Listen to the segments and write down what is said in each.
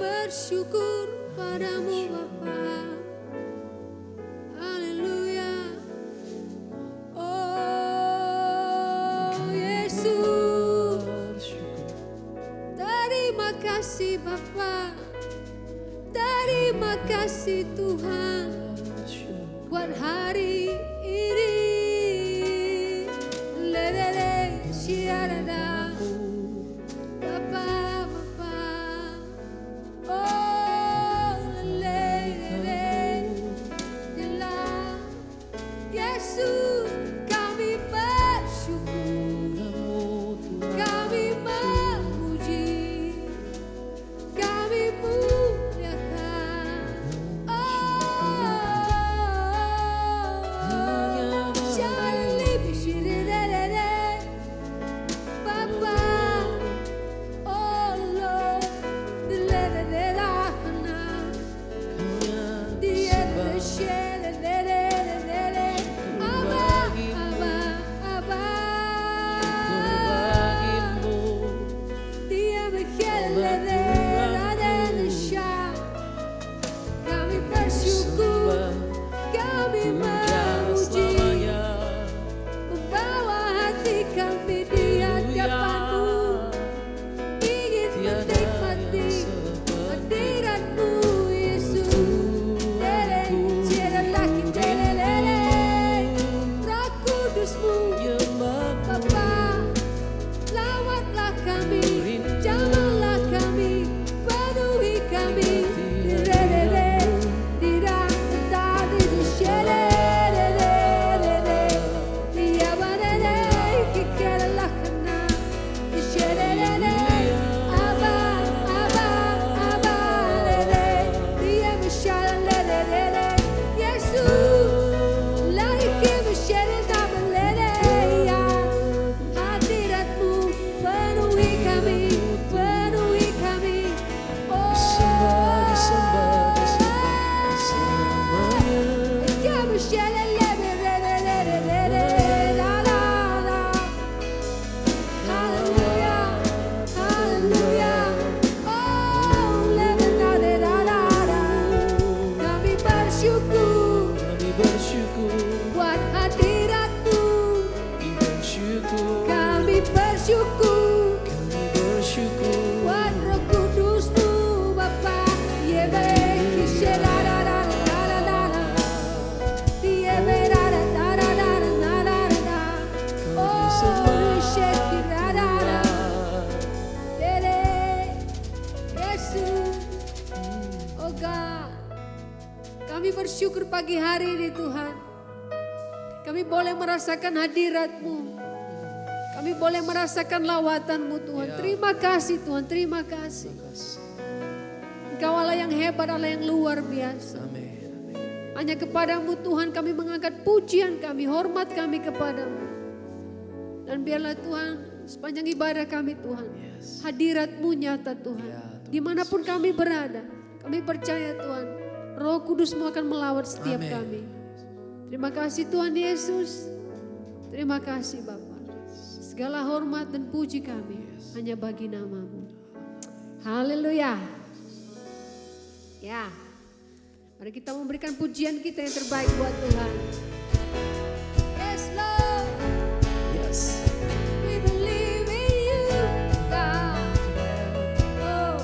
bersyukur padamu Bapa. Haleluya. Oh Yesus, terima kasih Bapa, terima kasih Tuhan buat hari ini. Lelele siarada Bapa, Bapa. Oh lelele jelas Yesus, kami bersyukur, kami memuji, kami muliakan. Oh shalom shirelele Bapa. Oh Lord, lelele lahana dia bersyelele Abba, Abba, Abba. Dia bersyelele kami bersyukur, kami memuji, membawa hati kami di hadapan-Mu, ingin menikmati hadirat-Mu Yesus. Lele, laki lele, Roh Kudus-Mu Bapa, lawatlah kami, jamahlah kami, penuhi kami. Lele, tidak tadi disyelele, dia badele, kikelalah kena disyelele. Abba, Abba, Abba, lele, dia bersyelele. Yesus, lagi bersyelele lele, ya hadirat-Mu penuhi kami, penuhi kami. Oh, dia bersyelele la la la. Haleluya, haleluya. Oh, la la la la la. Kami bersyukur buat hadirat-Mu. Kami bersyukur buat Roh Kudus-Mu Bapa. Yebe kisela la la la la la la. Yebe la la la la la la la la. Oh, shekira la la. Lele, Yesus. Oh God, kami bersyukur pagi hari ini Tuhan. Kami boleh merasakan hadirat-Mu. Kami boleh merasakan lawatan-Mu Tuhan. Terima kasih Tuhan, terima kasih. Engkau Allah yang hebat, Allah yang luar biasa. Hanya kepadamu Tuhan kami mengangkat pujian kami, hormat kami kepadamu. Dan biarlah Tuhan sepanjang ibadah kami Tuhan, hadirat-Mu nyata Tuhan. Dimanapun kami berada, kami percaya Tuhan, Roh Kudus-Mu akan melawat setiap kami. Terima kasih Tuhan Yesus. Terima kasih Bapa. Segala hormat dan puji kami hanya bagi nama-Mu. Haleluya. Ya, mari kita memberikan pujian kita yang terbaik buat Tuhan. Yes Lord, we believe in you, God. Oh,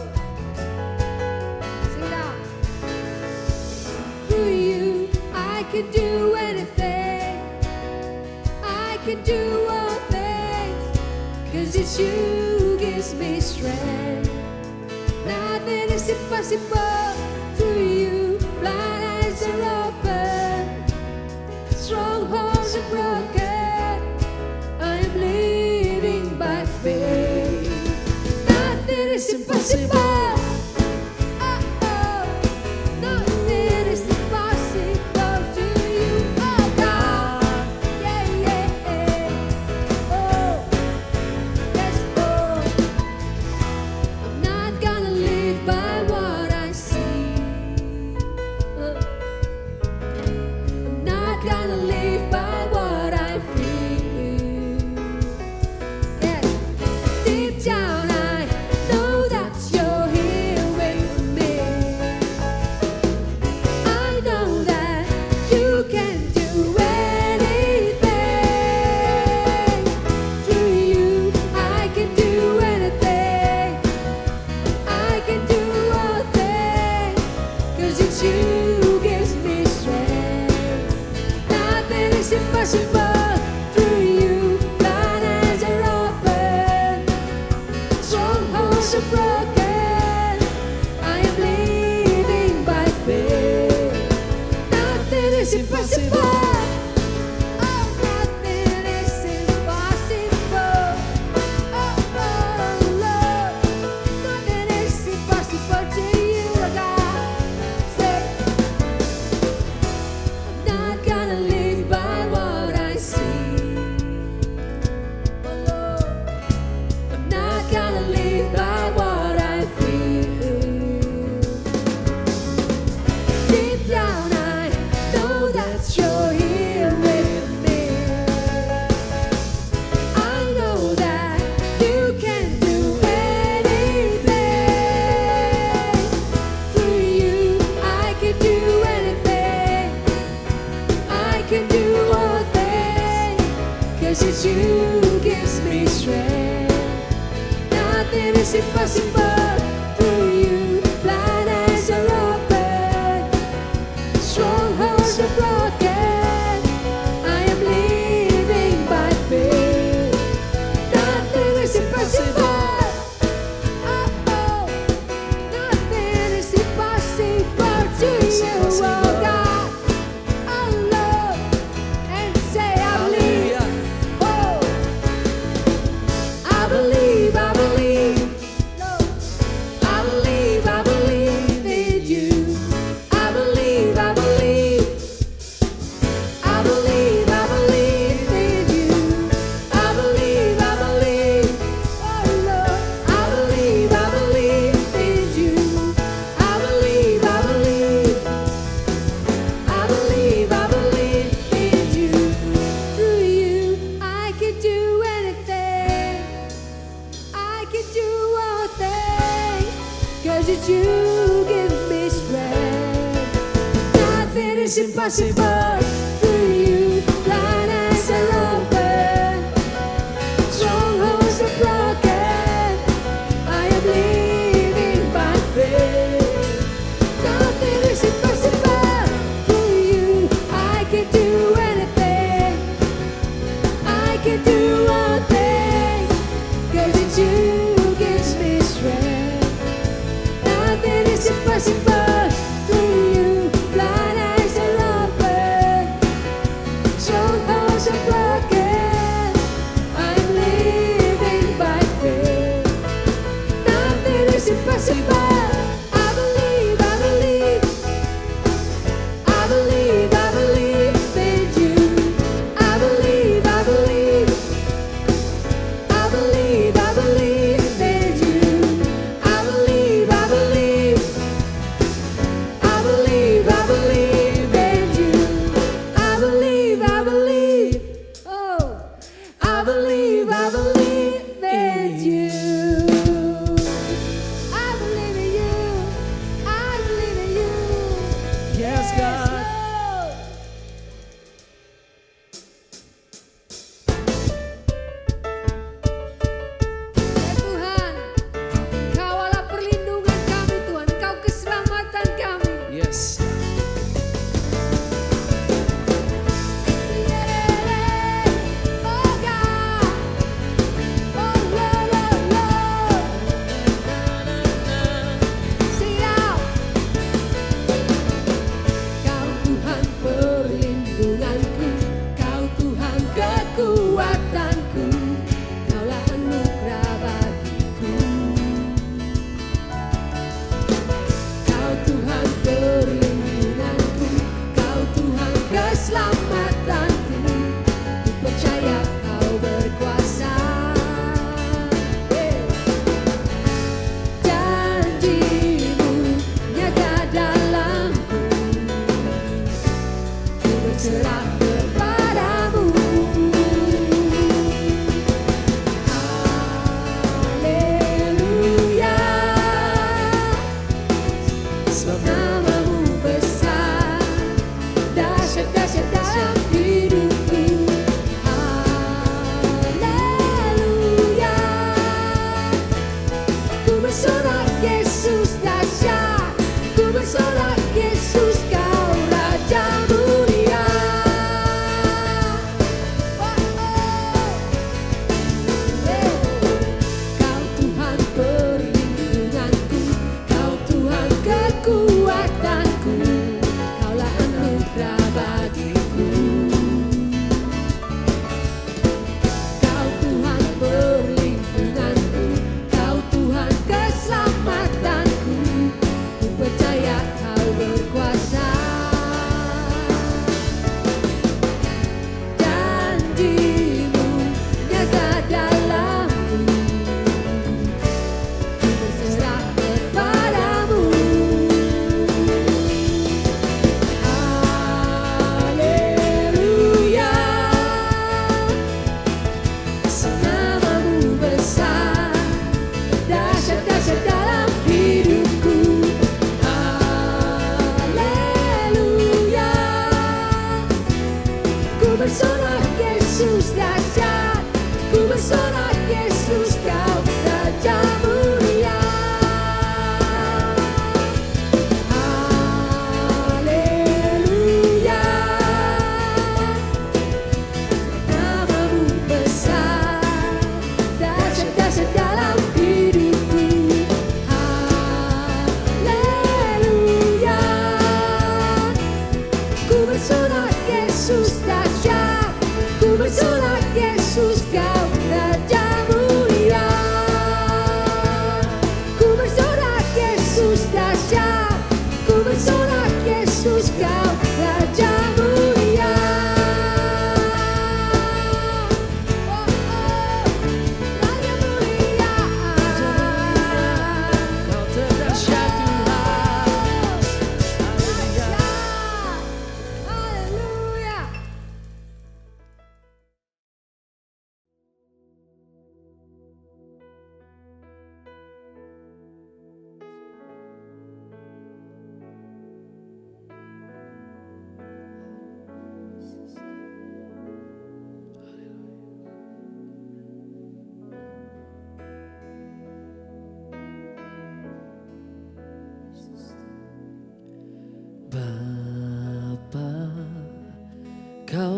sing it out. Through you, I can do anything. I can do all things, 'cause it's you who gives me strength. Nothing is impossible through you. Blind eyes are open, strongholds are broken. I am living by faith. Nothing is impossible. Oh, nothing is impossible to you, oh God. Yeah, yeah. Oh, yes, Lord. I'm not gonna live by what I see. I'm not gonna live by what I feel. Yeah. Deep down live by what I feel. Deep down I know that you're here with me. I know that you can do anything. Through you I can do anything. I can do all things, 'cause it's you gives me strength. Nothing is impossible through you. Blind eyes are open, strongholds are broken. I am living by faith. Nothing is impossible. Oh, oh. Nothing is impossible to you, oh God. Oh Lord, and say I believe. Oh, I believe, I believe. Lord, I believe, I believe in you. I believe, I believe. I believe, I believe in you. I believe, I believe. Oh Lord, I believe in you. I believe, I believe. I believe in you. Through you, I can do anything. I can do all things, 'cause it's you give me strength. Nothing is impossible through you. Blind eyes are open, strongholds are broken. I am living by faith. Nothing is impossible through you. I can do anything. I can do all things, 'cause it's you gives me strength. Nothing is impossible through you. Blind eyes are open, strongholds are broken. I'm living by faith. Nothing is impossible. I believe, I believe. I believe, I believe in you. I believe, I believe. I believe, I believe in you. I believe, I believe. I believe, I believe in you. I believe, I believe. Oh, I believe in you. I believe in you. I believe in you. Yes, God. Lord. Ya Tuhan, Kaulah perlindungan kami Tuhan, Engkau keselamatan kami. Yes. Oh God, oh Lord, sing it out. Kau Tuhan perlindunganku, Kau Tuhan kekuatanku, Kaulah anugerah bagiku. Kau Tuhan perlindunganku, Kau Tuhan keselamatanku, ku percaya Kau berkuasa. Janjimu nyata dalamku, ku berserah kepadamu. Haleluya, sebab namamu besar, dahsyat-dahsyat dalam hidupku. Haleluya, ku bersorak Yesus dahsyat, ku bersorak Yesus Kau Raja mulia. Oh, oh. Kau Tuhan perlindunganku, Kau Tuhan kekuatanku, Kaulah anugerah bagiku. Kau Tuhan perlindunganku, Kau Tuhan keselamatanku, ku percaya Kau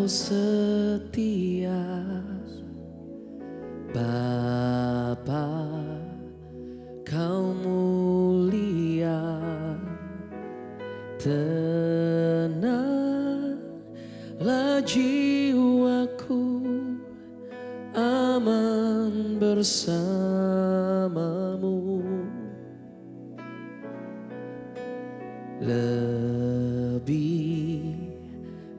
Kau setia, Bapa, Kau mulia. Tenanglah jiwaku, aman bersamamu. Lebih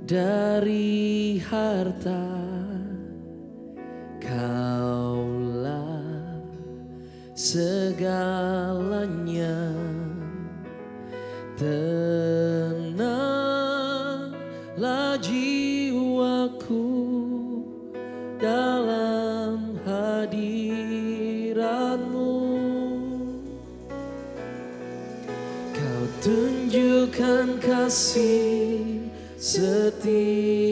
dari harta, Kaulah segalanya. Tenanglah jiwaku dalam hadirat-Mu. Kau tunjukkan kasih setiamu,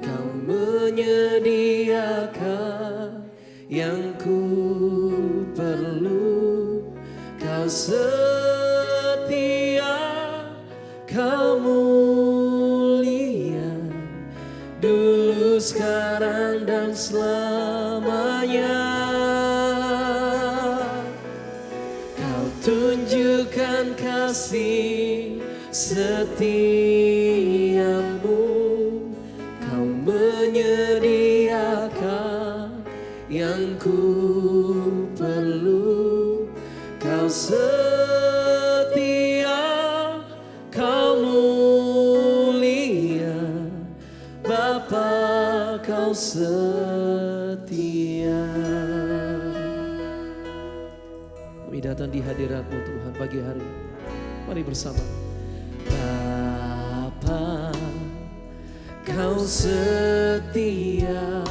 Kau menyediakan yang ku perlu. Kau setia, Kau mulia, dulu, sekarang, dan selamanya. Kau tunjukkan kasih setiamu, Kau menyediakan yang ku perlu. Kau setia, Kau mulia, Bapa, Kau setia. Kami datang di hadirat-Mu Tuhan pagi hari ini. Mari bersama. Bapa, Kau setia,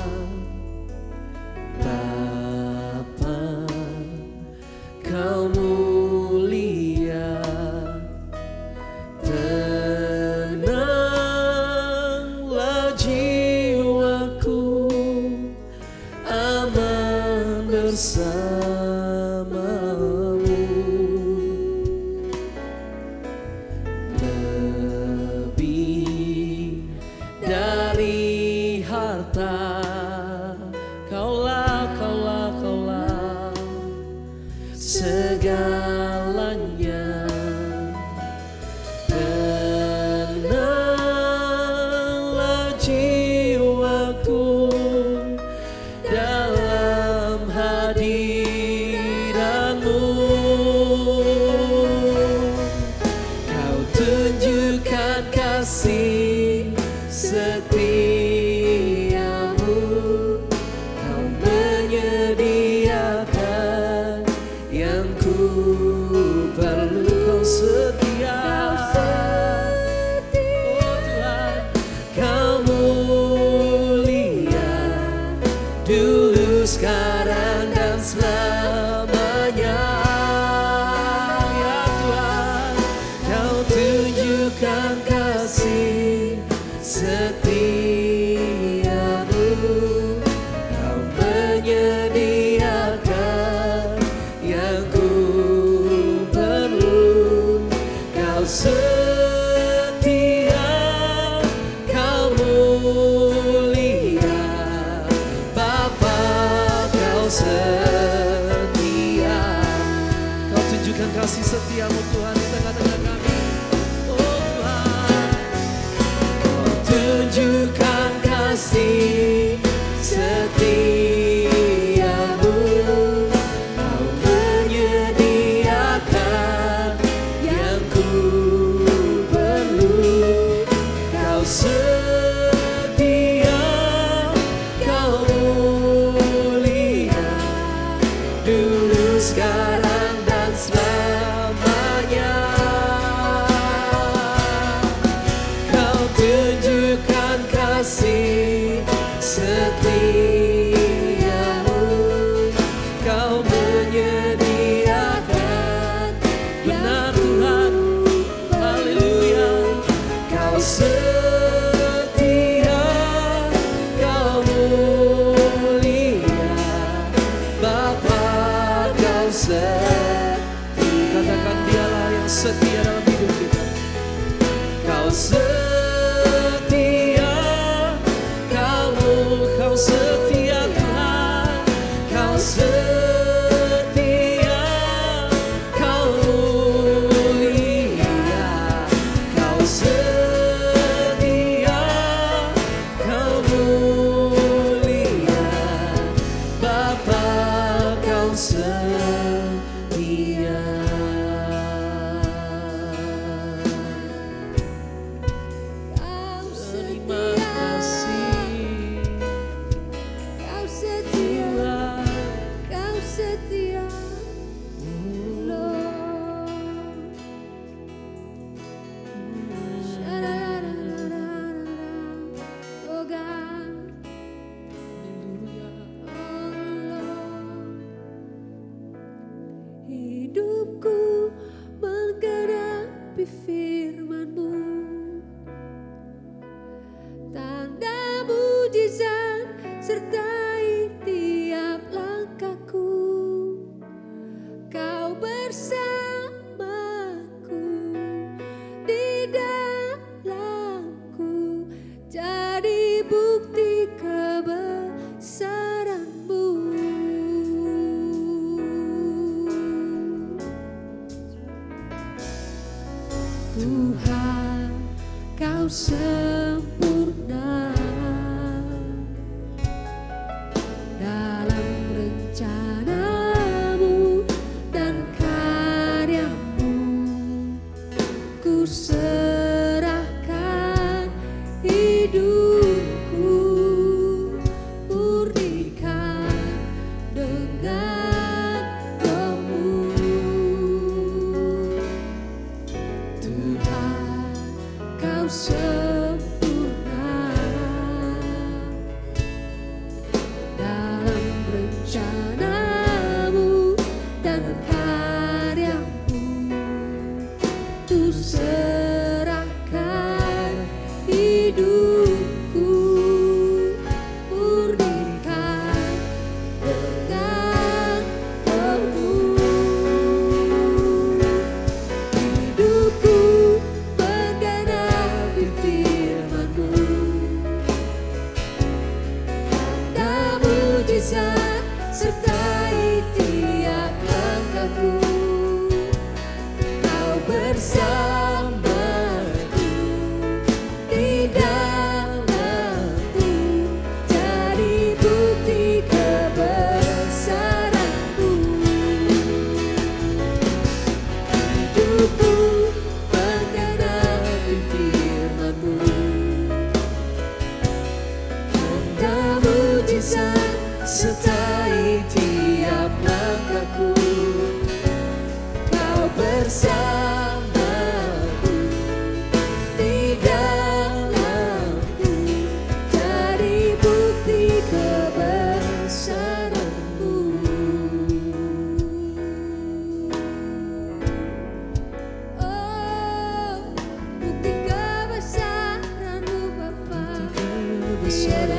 Bapa, Kau mulia. Tenanglah jiwaku, aman bersamamu. Lebih dari harta, Kaulah segalanya. Tenanglah jiwaku dalam hadirat-Mu. Kau tunjukkan kasih setiamu, Kau menyediakan yang ku perlu. Kau setia, oh Tuhan, Kau mulia, dulu, sekarang, dan selamanya. Ya Tuhan, Kau tunjukkan kasih setiamu, Kau menyediakan yang ku perlu. Kau setia, Kau mulia, Bapa, Kau setia. Kau tunjukkan kasih setiamu Tuhan di tengah-tengah kami. Oh Tuhan, Kau tunjukkan kasih setiamu, Kau menyediakan yang ku perlu. Kau setia, Kau mulia, dulu, sekarang, dan selamanya. Kau tunjukkan kasih setiamu, Kau menyediakan. Benar Tuhan, haleluya. Kau setia, Kau mulia, Bapa, Kau setia. Katakan Dialah yang setia dalam hidup kita. Kau setia, setia, kau mulia, kau setia, kau mulia, Bapa kau setia. Kau Terima setia, kasih kau setia, Tuhan. kau setia, Lord. Oh God, oh Lord. Hidupku menggenapi firman-Mu, tanda mujizat sertai tiap langkahku. Kau bersamaku di dalamku, jadi bukti kebesaran-Mu. Tuhan, kau sempurna dalam rencana-Mu dan karya-Mu. Ku serahkan hidupku, murnikan dengan Roh-Mu. Tuhan, kau sempurna dalam rencana-Mu dan karya-Mu. Ku serahkan hidupku, murnikan dengan Roh-Mu. Hidupku menggenapi firman-Mu, tanda mujizat sertai tiap langkahku. Kau bersamaku di dalamku, jadi bukti kebesaran-Mu. Hidupku menggenapi firman-Mu, tanda mujizat sertai tiap langkahku. Kau bersamaku di dalamku, jadi bukti kebesaran-Mu. Oh, bukti kebesaran-Mu Bapa. Kebesaran-Mu,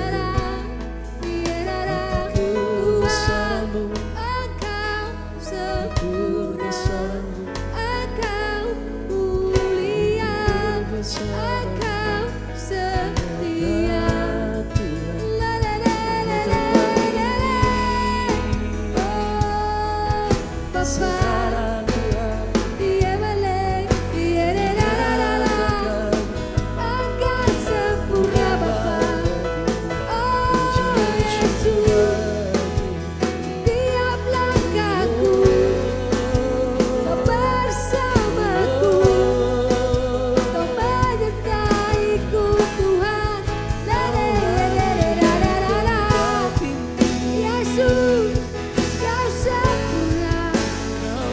Engkau sempurna, Engkau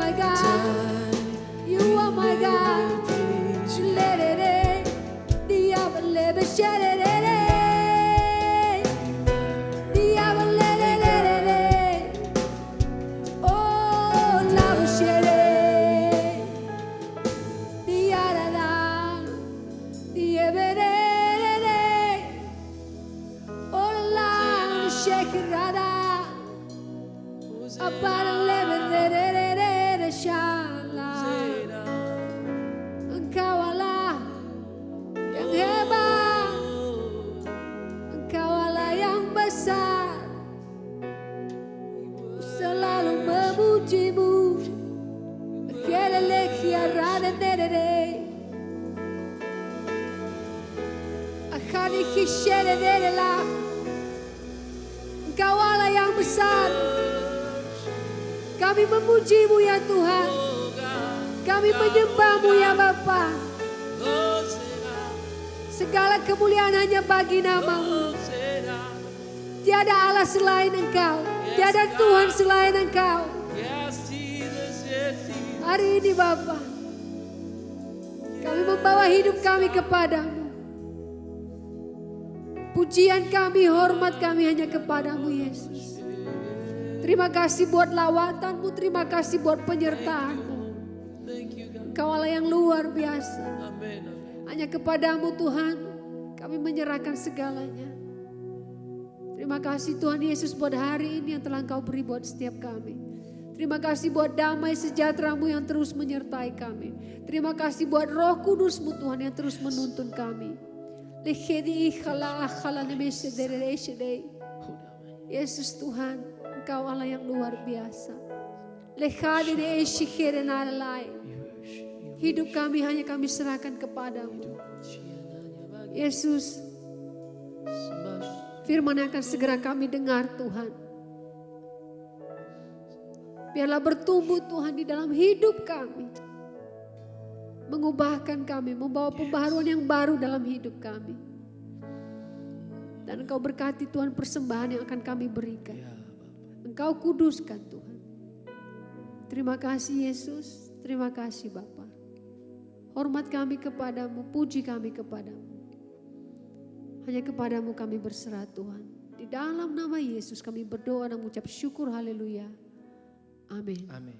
my God. You are my God. Lerere, diaba lebe sherere, diaba lerere, oh lava shere, diarara, dieberere, oh lava shekirada, abara lebe shala. Engkau Allah yang hebat, Engkau Allah yang besar. Ku selalu memujimu. Kelele kiarada dedede, akani kishere dedela. Engkau Allah yang besar. Kami memujimu ya Tuhan. Kami menyembahmu ya Bapa. Segala kemuliaan hanya bagi namamu. Tiada Allah selain Engkau. Tiada Tuhan selain Engkau. Hari ini Bapa, kami membawa hidup kami kepadamu. Pujian kami, hormat kami hanya kepadamu Yesus. Terima kasih buat lawatanmu, terima kasih buat penyertaanmu. Engkau Allah yang luar biasa. Hanya kepadamu Tuhan kami menyerahkan segalanya. Terima kasih Tuhan Yesus buat hari ini yang telah Engkau beri buat setiap kami. Terima kasih buat damai sejahtera-Mu yang terus menyertai kami. Terima kasih buat Roh Kudus-Mu Tuhan yang terus menuntun kami. Yesus Tuhan, Engkau Allah yang luar biasa. Hidup kami hanya kami serahkan kepadamu. Yesus, firman yang akan segera kami dengar Tuhan. Biarlah bertumbuh Tuhan di dalam hidup kami. Mengubahkan kami, membawa pembaharuan yang baru dalam hidup kami. Dan Engkau berkati Tuhan persembahan yang akan kami berikan. Engkau kuduskan Tuhan. Terima kasih Yesus, terima kasih Bapa. Hormat kami kepadamu, puji kami kepadamu. Hanya kepadamu kami berserah Tuhan. Di dalam nama Yesus kami berdoa dan mengucap syukur, haleluya. Amin. Amin.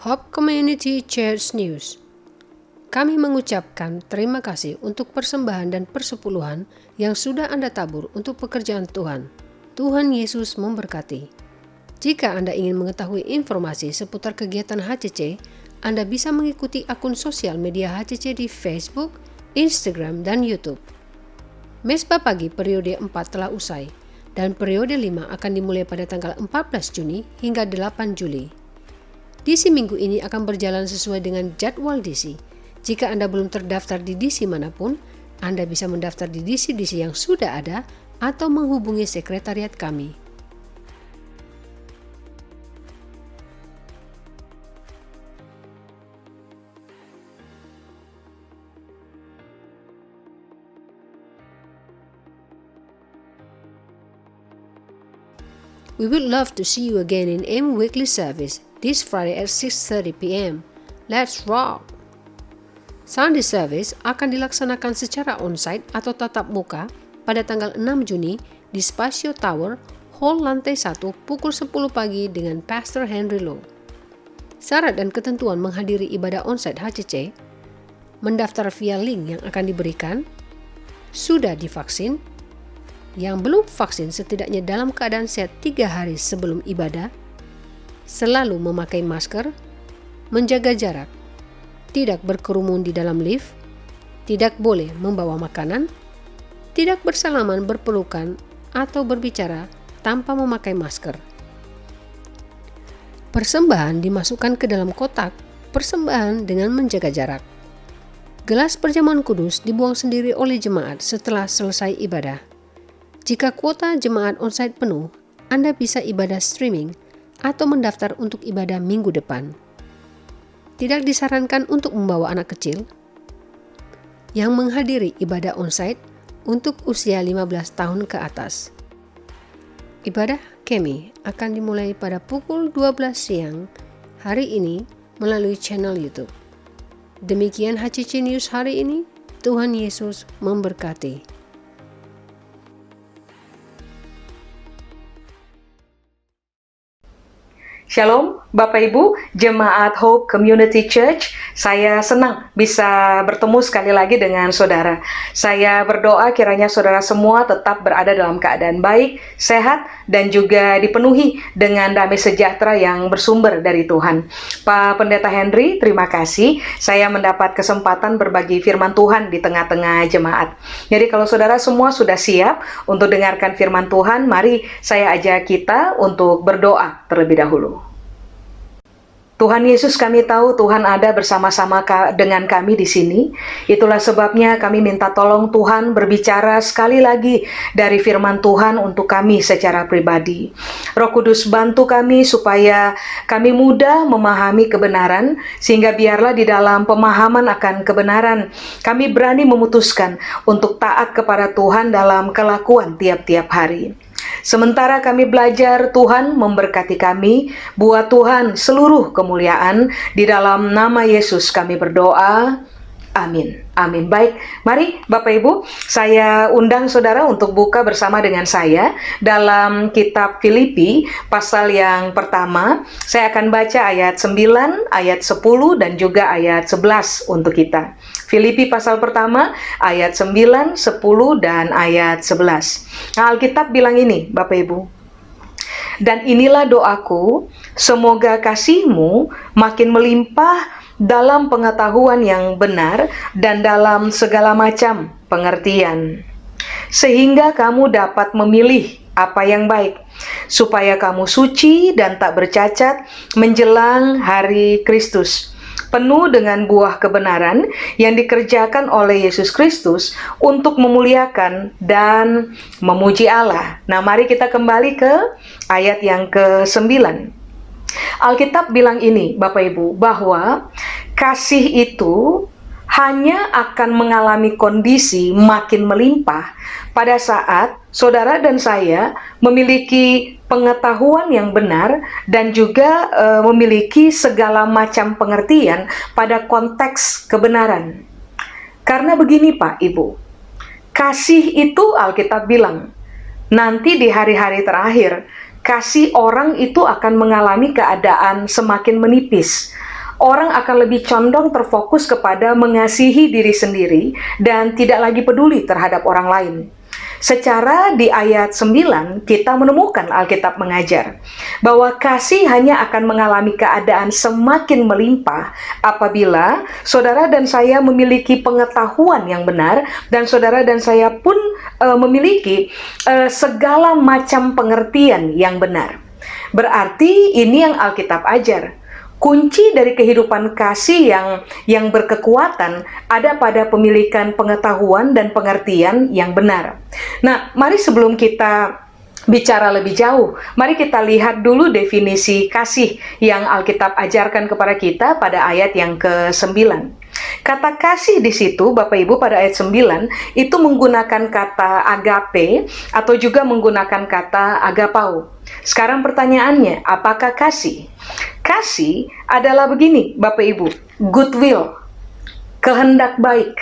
Hope Community Church News. Kami mengucapkan terima kasih untuk persembahan dan persepuluhan yang sudah Anda tabur untuk pekerjaan Tuhan. Tuhan Yesus memberkati. Jika Anda ingin mengetahui informasi seputar kegiatan HCC, Anda bisa mengikuti akun sosial media HCC di Facebook, Instagram, dan YouTube. Mesbah pagi periode 4 telah usai, dan periode 5 akan dimulai pada tanggal 14 Juni hingga 8 Juli. DC minggu ini akan berjalan sesuai dengan jadwal DC. Jika Anda belum terdaftar di DC manapun, Anda bisa mendaftar di DC-DC yang sudah ada atau menghubungi sekretariat kami. We would love to see you again in M Weekly Service this Friday at 6:30 p.m. Let's rock! Sunday Service akan dilaksanakan secara onsite atau tatap muka pada tanggal 6 Juni di Spasio Tower, Hall lantai 1 pukul 10 pagi dengan Pastor Henry Low. Syarat dan ketentuan menghadiri ibadah onsite HCC, mendaftar via link yang akan diberikan, sudah divaksin, yang belum vaksin setidaknya dalam keadaan sehat 3 hari sebelum ibadah, selalu memakai masker, menjaga jarak, tidak berkerumun di dalam lift, tidak boleh membawa makanan, tidak bersalaman berpelukan atau berbicara tanpa memakai masker. Persembahan dimasukkan ke dalam kotak persembahan dengan menjaga jarak. Gelas perjamuan kudus dibuang sendiri oleh jemaat setelah selesai ibadah. Jika kuota jemaat onsite penuh, Anda bisa ibadah streaming atau mendaftar untuk ibadah minggu depan. Tidak disarankan untuk membawa anak kecil yang menghadiri ibadah onsite untuk usia 15 tahun ke atas. Ibadah Kemi akan dimulai pada pukul 12 siang hari ini melalui channel YouTube. Demikian HCC News hari ini. Tuhan Yesus memberkati. Shalom, Bapak Ibu, Jemaat Hope Community Church. Saya senang bisa bertemu sekali lagi dengan saudara. Saya berdoa kiranya saudara semua tetap berada dalam keadaan baik, sehat, dan juga dipenuhi dengan damai sejahtera yang bersumber dari Tuhan. Pak Pendeta Henry, terima kasih. Saya mendapat kesempatan berbagi firman Tuhan di tengah-tengah jemaat. Jadi kalau saudara semua sudah siap untuk dengarkan firman Tuhan, mari saya ajak kita untuk berdoa terlebih dahulu. Tuhan Yesus, kami tahu Tuhan ada bersama-sama dengan kami di sini. Itulah sebabnya kami minta tolong Tuhan berbicara sekali lagi dari firman Tuhan untuk kami secara pribadi. Roh Kudus bantu kami supaya kami mudah memahami kebenaran, sehingga biarlah di dalam pemahaman akan kebenaran kami berani memutuskan untuk taat kepada Tuhan dalam kelakuan tiap-tiap hari. Sementara kami belajar, Tuhan memberkati kami. Buat Tuhan seluruh kemuliaan. Di dalam nama Yesus kami berdoa. Amin. Amin. Baik, mari Bapak Ibu, saya undang saudara untuk buka bersama dengan saya dalam kitab Filipi pasal yang pertama. Saya akan baca ayat 9, ayat 10 dan juga ayat 11 untuk kita. Filipi pasal pertama ayat 9, 10 dan ayat 11. Nah, Alkitab bilang ini, Bapak Ibu. Dan inilah doaku, semoga kasihmu makin melimpah dalam pengetahuan yang benar dan dalam segala macam pengertian, sehingga kamu dapat memilih apa yang baik, supaya kamu suci dan tak bercacat menjelang hari Kristus, penuh dengan buah kebenaran yang dikerjakan oleh Yesus Kristus untuk memuliakan dan memuji Allah. Nah, mari kita kembali ke ayat yang ke-9. Alkitab bilang ini, Bapak Ibu, bahwa kasih itu hanya akan mengalami kondisi makin melimpah pada saat saudara dan saya memiliki pengetahuan yang benar dan juga memiliki segala macam pengertian pada konteks kebenaran. Karena begini Pak, Ibu, kasih itu Alkitab bilang, nanti di hari-hari terakhir, kasih orang itu akan mengalami keadaan semakin menipis. orang akan lebih condong terfokus kepada mengasihi diri sendiri dan tidak lagi peduli terhadap orang lain. Secara di ayat 9 kita menemukan Alkitab mengajar bahwa kasih hanya akan mengalami keadaan semakin melimpah apabila saudara dan saya memiliki pengetahuan yang benar dan saudara dan saya pun memiliki segala macam pengertian yang benar. Berarti ini yang Alkitab ajar. Kunci dari kehidupan kasih yang berkekuatan ada pada pemilikan pengetahuan dan pengertian yang benar. Nah, mari sebelum kita bicara lebih jauh, mari kita lihat dulu definisi kasih yang Alkitab ajarkan kepada kita pada ayat yang ke-9. Kata kasih di situ, Bapak Ibu, pada ayat 9 itu menggunakan kata agape atau juga menggunakan kata agapao. Sekarang pertanyaannya, apakah kasih? Kasih adalah begini, Bapak Ibu, goodwill, kehendak baik.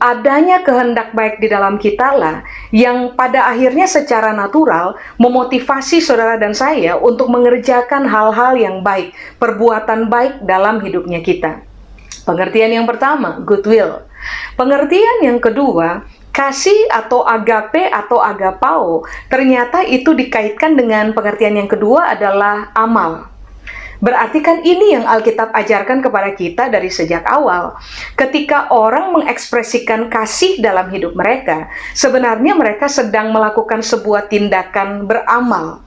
Adanya kehendak baik di dalam kita lah yang pada akhirnya secara natural memotivasi saudara dan saya untuk mengerjakan hal-hal yang baik, perbuatan baik dalam hidupnya kita. Pengertian yang pertama, goodwill. Pengertian yang kedua, kasih atau agape atau agapao, ternyata itu dikaitkan dengan pengertian yang kedua adalah amal. Berarti kan ini yang Alkitab ajarkan kepada kita dari sejak awal. Ketika orang mengekspresikan kasih dalam hidup mereka, sebenarnya mereka sedang melakukan sebuah tindakan beramal.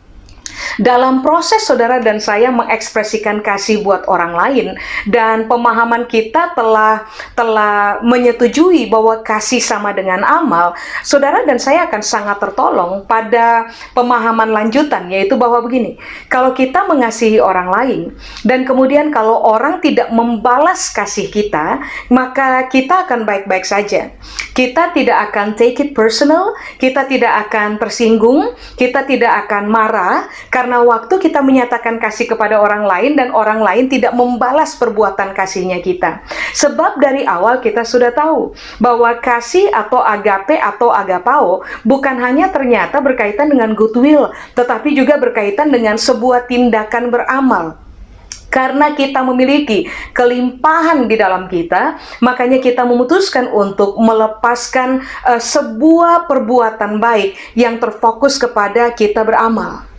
Dalam proses saudara dan saya mengekspresikan kasih buat orang lain dan pemahaman kita telah menyetujui bahwa kasih sama dengan amal, saudara dan saya akan sangat tertolong pada pemahaman lanjutan, yaitu bahwa begini, kalau kita mengasihi orang lain dan kemudian kalau orang tidak membalas kasih kita, maka kita akan baik-baik saja. Kita tidak akan take it personal, kita tidak akan tersinggung, kita tidak akan marah, karena waktu kita menyatakan kasih kepada orang lain dan orang lain tidak membalas perbuatan kasihnya kita. Sebab dari awal kita sudah tahu bahwa kasih atau agape atau agapao bukan hanya ternyata berkaitan dengan goodwill, tetapi juga berkaitan dengan sebuah tindakan beramal. Karena kita memiliki kelimpahan di dalam kita, makanya kita memutuskan untuk melepaskan sebuah perbuatan baik yang terfokus kepada kita beramal.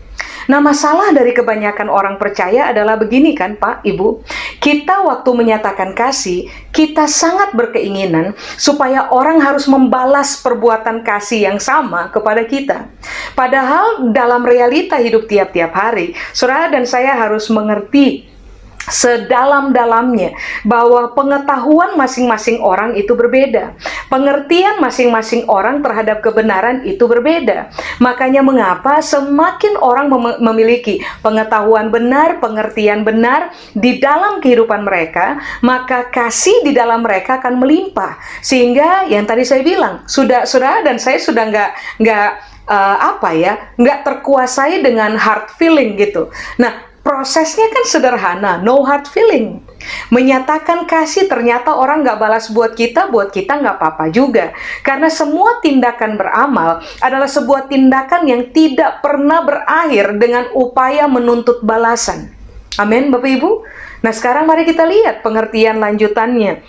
Nah, masalah dari kebanyakan orang percaya adalah begini kan Pak, Ibu. Kita waktu menyatakan kasih, kita sangat berkeinginan supaya orang harus membalas perbuatan kasih yang sama kepada kita. Padahal dalam realita hidup tiap-tiap hari, saudara dan saya harus mengerti sedalam-dalamnya bahwa pengetahuan masing-masing orang itu berbeda. Pengertian masing-masing orang terhadap kebenaran itu berbeda. Makanya mengapa semakin orang memiliki pengetahuan benar, pengertian benar di dalam kehidupan mereka, maka kasih di dalam mereka akan melimpah. Sehingga yang tadi saya bilang, saudara dan saya sudah nggak terkuasai dengan hard feeling gitu. Nah, prosesnya kan sederhana, no hard feeling. Menyatakan kasih ternyata orang nggak balas buat kita nggak apa-apa juga. Karena semua tindakan beramal adalah sebuah tindakan yang tidak pernah berakhir dengan upaya menuntut balasan. Amin, Bapak Ibu? Nah, sekarang mari kita lihat pengertian lanjutannya.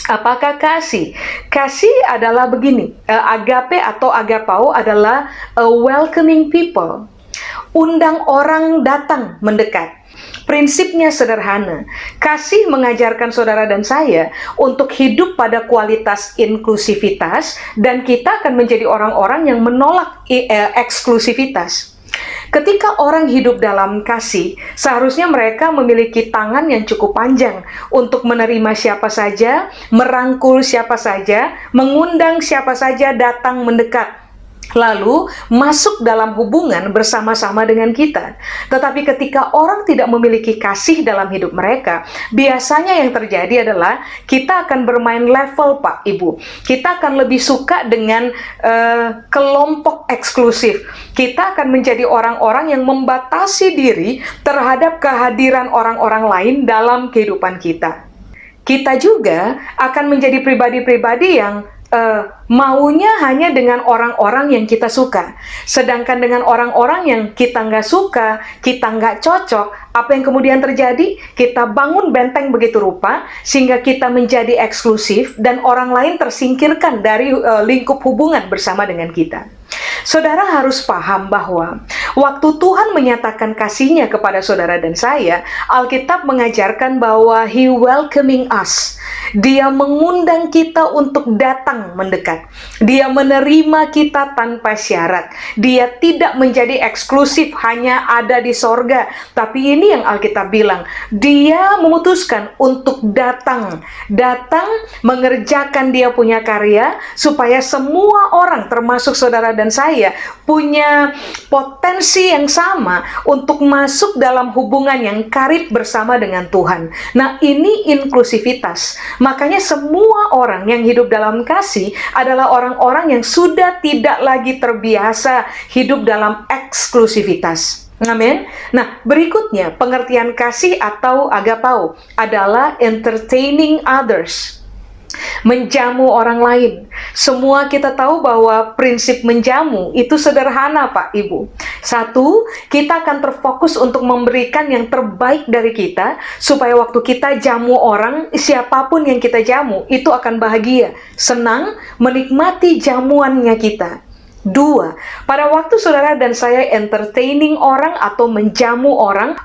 Apakah kasih? Kasih adalah begini, agape atau agapao adalah welcoming people. Undang orang datang mendekat. Prinsipnya sederhana. Kasih mengajarkan saudara dan saya untuk hidup pada kualitas inklusivitas dan kita akan menjadi orang-orang yang menolak eksklusivitas. Ketika orang hidup dalam kasih, seharusnya mereka memiliki tangan yang cukup panjang untuk menerima siapa saja, merangkul siapa saja, mengundang siapa saja datang mendekat. Lalu masuk dalam hubungan bersama-sama dengan kita. Tetapi ketika orang tidak memiliki kasih dalam hidup mereka, biasanya yang terjadi adalah kita akan bermain level, Pak, Ibu. Kita akan lebih suka dengan kelompok eksklusif. Kita akan menjadi orang-orang yang membatasi diri terhadap kehadiran orang-orang lain dalam kehidupan kita. Kita juga akan menjadi pribadi-pribadi yang maunya hanya dengan orang-orang yang kita suka. Sedangkan dengan orang-orang yang kita nggak suka, kita nggak cocok, apa yang kemudian terjadi? Kita bangun benteng begitu rupa, sehingga kita menjadi eksklusif, dan orang lain tersingkirkan dari lingkup hubungan bersama dengan kita. Saudara harus paham bahwa waktu Tuhan menyatakan kasih-Nya kepada saudara dan saya, Alkitab mengajarkan bahwa He welcoming us. Dia mengundang kita untuk datang mendekat. Dia menerima kita tanpa syarat. Dia tidak menjadi eksklusif hanya ada di sorga. Tapi ini yang Alkitab bilang, Dia memutuskan untuk datang mengerjakan Dia punya karya, supaya semua orang termasuk saudara dan saya punya potensi yang sama untuk masuk dalam hubungan yang karib bersama dengan Tuhan. Nah, ini inklusivitas. Makanya semua orang yang hidup dalam kasih adalah orang-orang yang sudah tidak lagi terbiasa hidup dalam eksklusivitas. Amin. Nah, berikutnya pengertian kasih atau agapao adalah entertaining others. Menjamu orang lain. Semua kita tahu bahwa prinsip menjamu itu sederhana, Pak, Ibu. Satu, kita akan terfokus untuk memberikan yang terbaik dari kita, supaya waktu kita jamu orang, siapapun yang kita jamu, itu akan bahagia, senang, menikmati jamuannya kita. Dua, pada waktu saudara dan saya entertaining orang atau menjamu orang,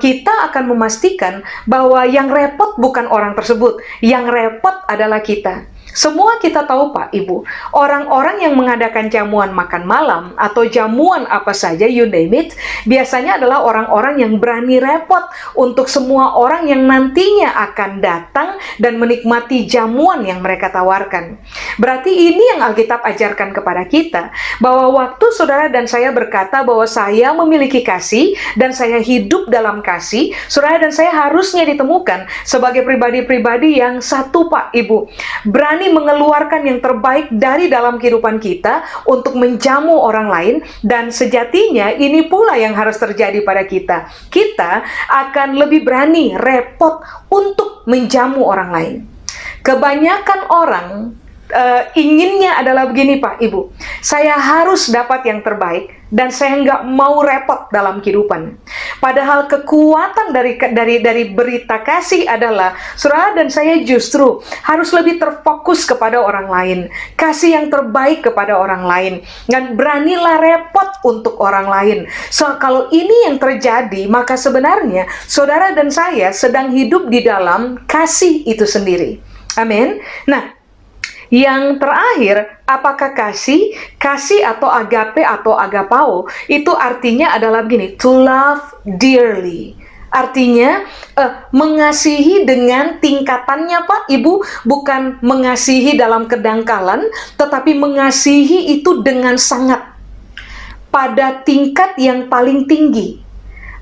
kita akan memastikan bahwa yang repot bukan orang tersebut, yang repot adalah kita. Semua kita tahu, Pak, Ibu, orang-orang yang mengadakan jamuan makan malam atau jamuan apa saja, you name it, biasanya adalah orang-orang yang berani repot untuk semua orang yang nantinya akan datang dan menikmati jamuan yang mereka tawarkan. Berarti ini yang Alkitab ajarkan kepada kita, bahwa waktu saudara dan saya berkata bahwa saya memiliki kasih dan saya hidup dalam kasih, saudara dan saya harusnya ditemukan sebagai pribadi-pribadi yang satu, Pak, Ibu, berani mengeluarkan yang terbaik dari dalam kehidupan kita untuk menjamu orang lain, dan sejatinya ini pula yang harus terjadi pada kita. Kita akan lebih berani repot untuk menjamu orang lain. Kebanyakan orang inginnya adalah begini, Pak, Ibu, saya harus dapat yang terbaik dan saya nggak mau repot dalam kehidupan. Padahal kekuatan dari berita kasih adalah saudara dan saya justru harus lebih terfokus kepada orang lain, kasih yang terbaik kepada orang lain, dan beranilah repot untuk orang lain. So, kalau ini yang terjadi, maka sebenarnya saudara dan saya sedang hidup di dalam kasih itu sendiri. Amin. Nah, yang terakhir, apakah kasih atau agape atau agapao itu artinya adalah begini, to love dearly. Artinya mengasihi dengan tingkatannya, Pak, Ibu, bukan mengasihi dalam kedangkalan, tetapi mengasihi itu dengan sangat, pada tingkat yang paling tinggi.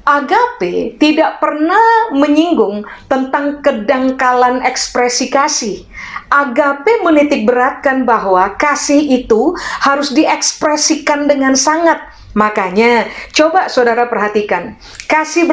Agape tidak pernah menyinggung tentang kedangkalan ekspresi kasih. Agape menitik beratkan bahwa kasih itu harus diekspresikan dengan sangat. Makanya, coba saudara perhatikan, kasih